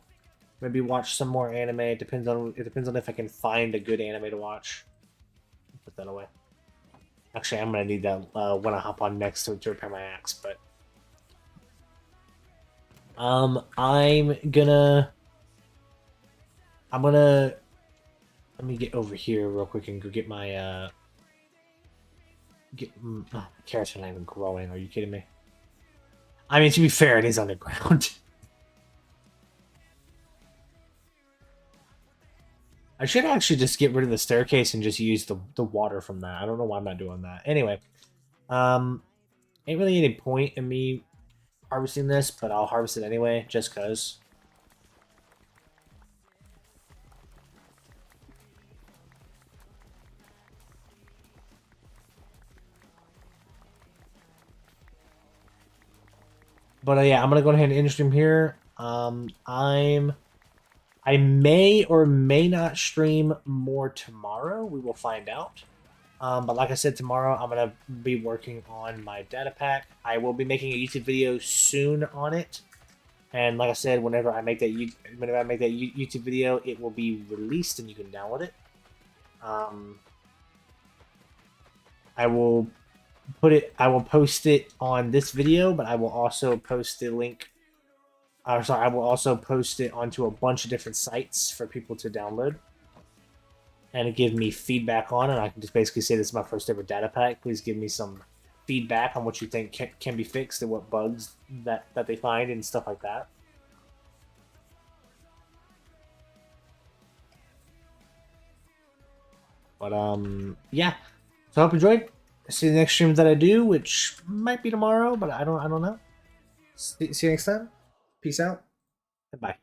Speaker 1: maybe watch some more anime. It depends on if I can find a good anime to watch. Put that away. Actually, I'm gonna need that when I hop on next to repair my axe. But I'm gonna let me get over here real quick and go get my Carrots are not even growing. Are you kidding me? I mean, to be fair, it is underground. I should actually just get rid of the staircase and just use the water from that. I don't know why I'm not doing that. Anyway, ain't really any point in me harvesting this, but I'll harvest it anyway, just cause. But yeah, I'm gonna go ahead and end stream here. I may or may not stream more tomorrow. We will find out. But like I said, tomorrow I'm gonna be working on my data pack. I will be making a YouTube video soon on it. And like I said, whenever I make that YouTube video, it will be released and you can download it. I will post it on this video, but I will also post the link. I will also post it onto a bunch of different sites for people to download and give me feedback on it. I can just basically say this is my first ever data pack. Please give me some feedback on what you think can be fixed and what bugs that they find and stuff like that. But yeah. So I hope you enjoyed. See the next stream that I do, which might be tomorrow, but I don't know. See you next time. Peace out. And bye.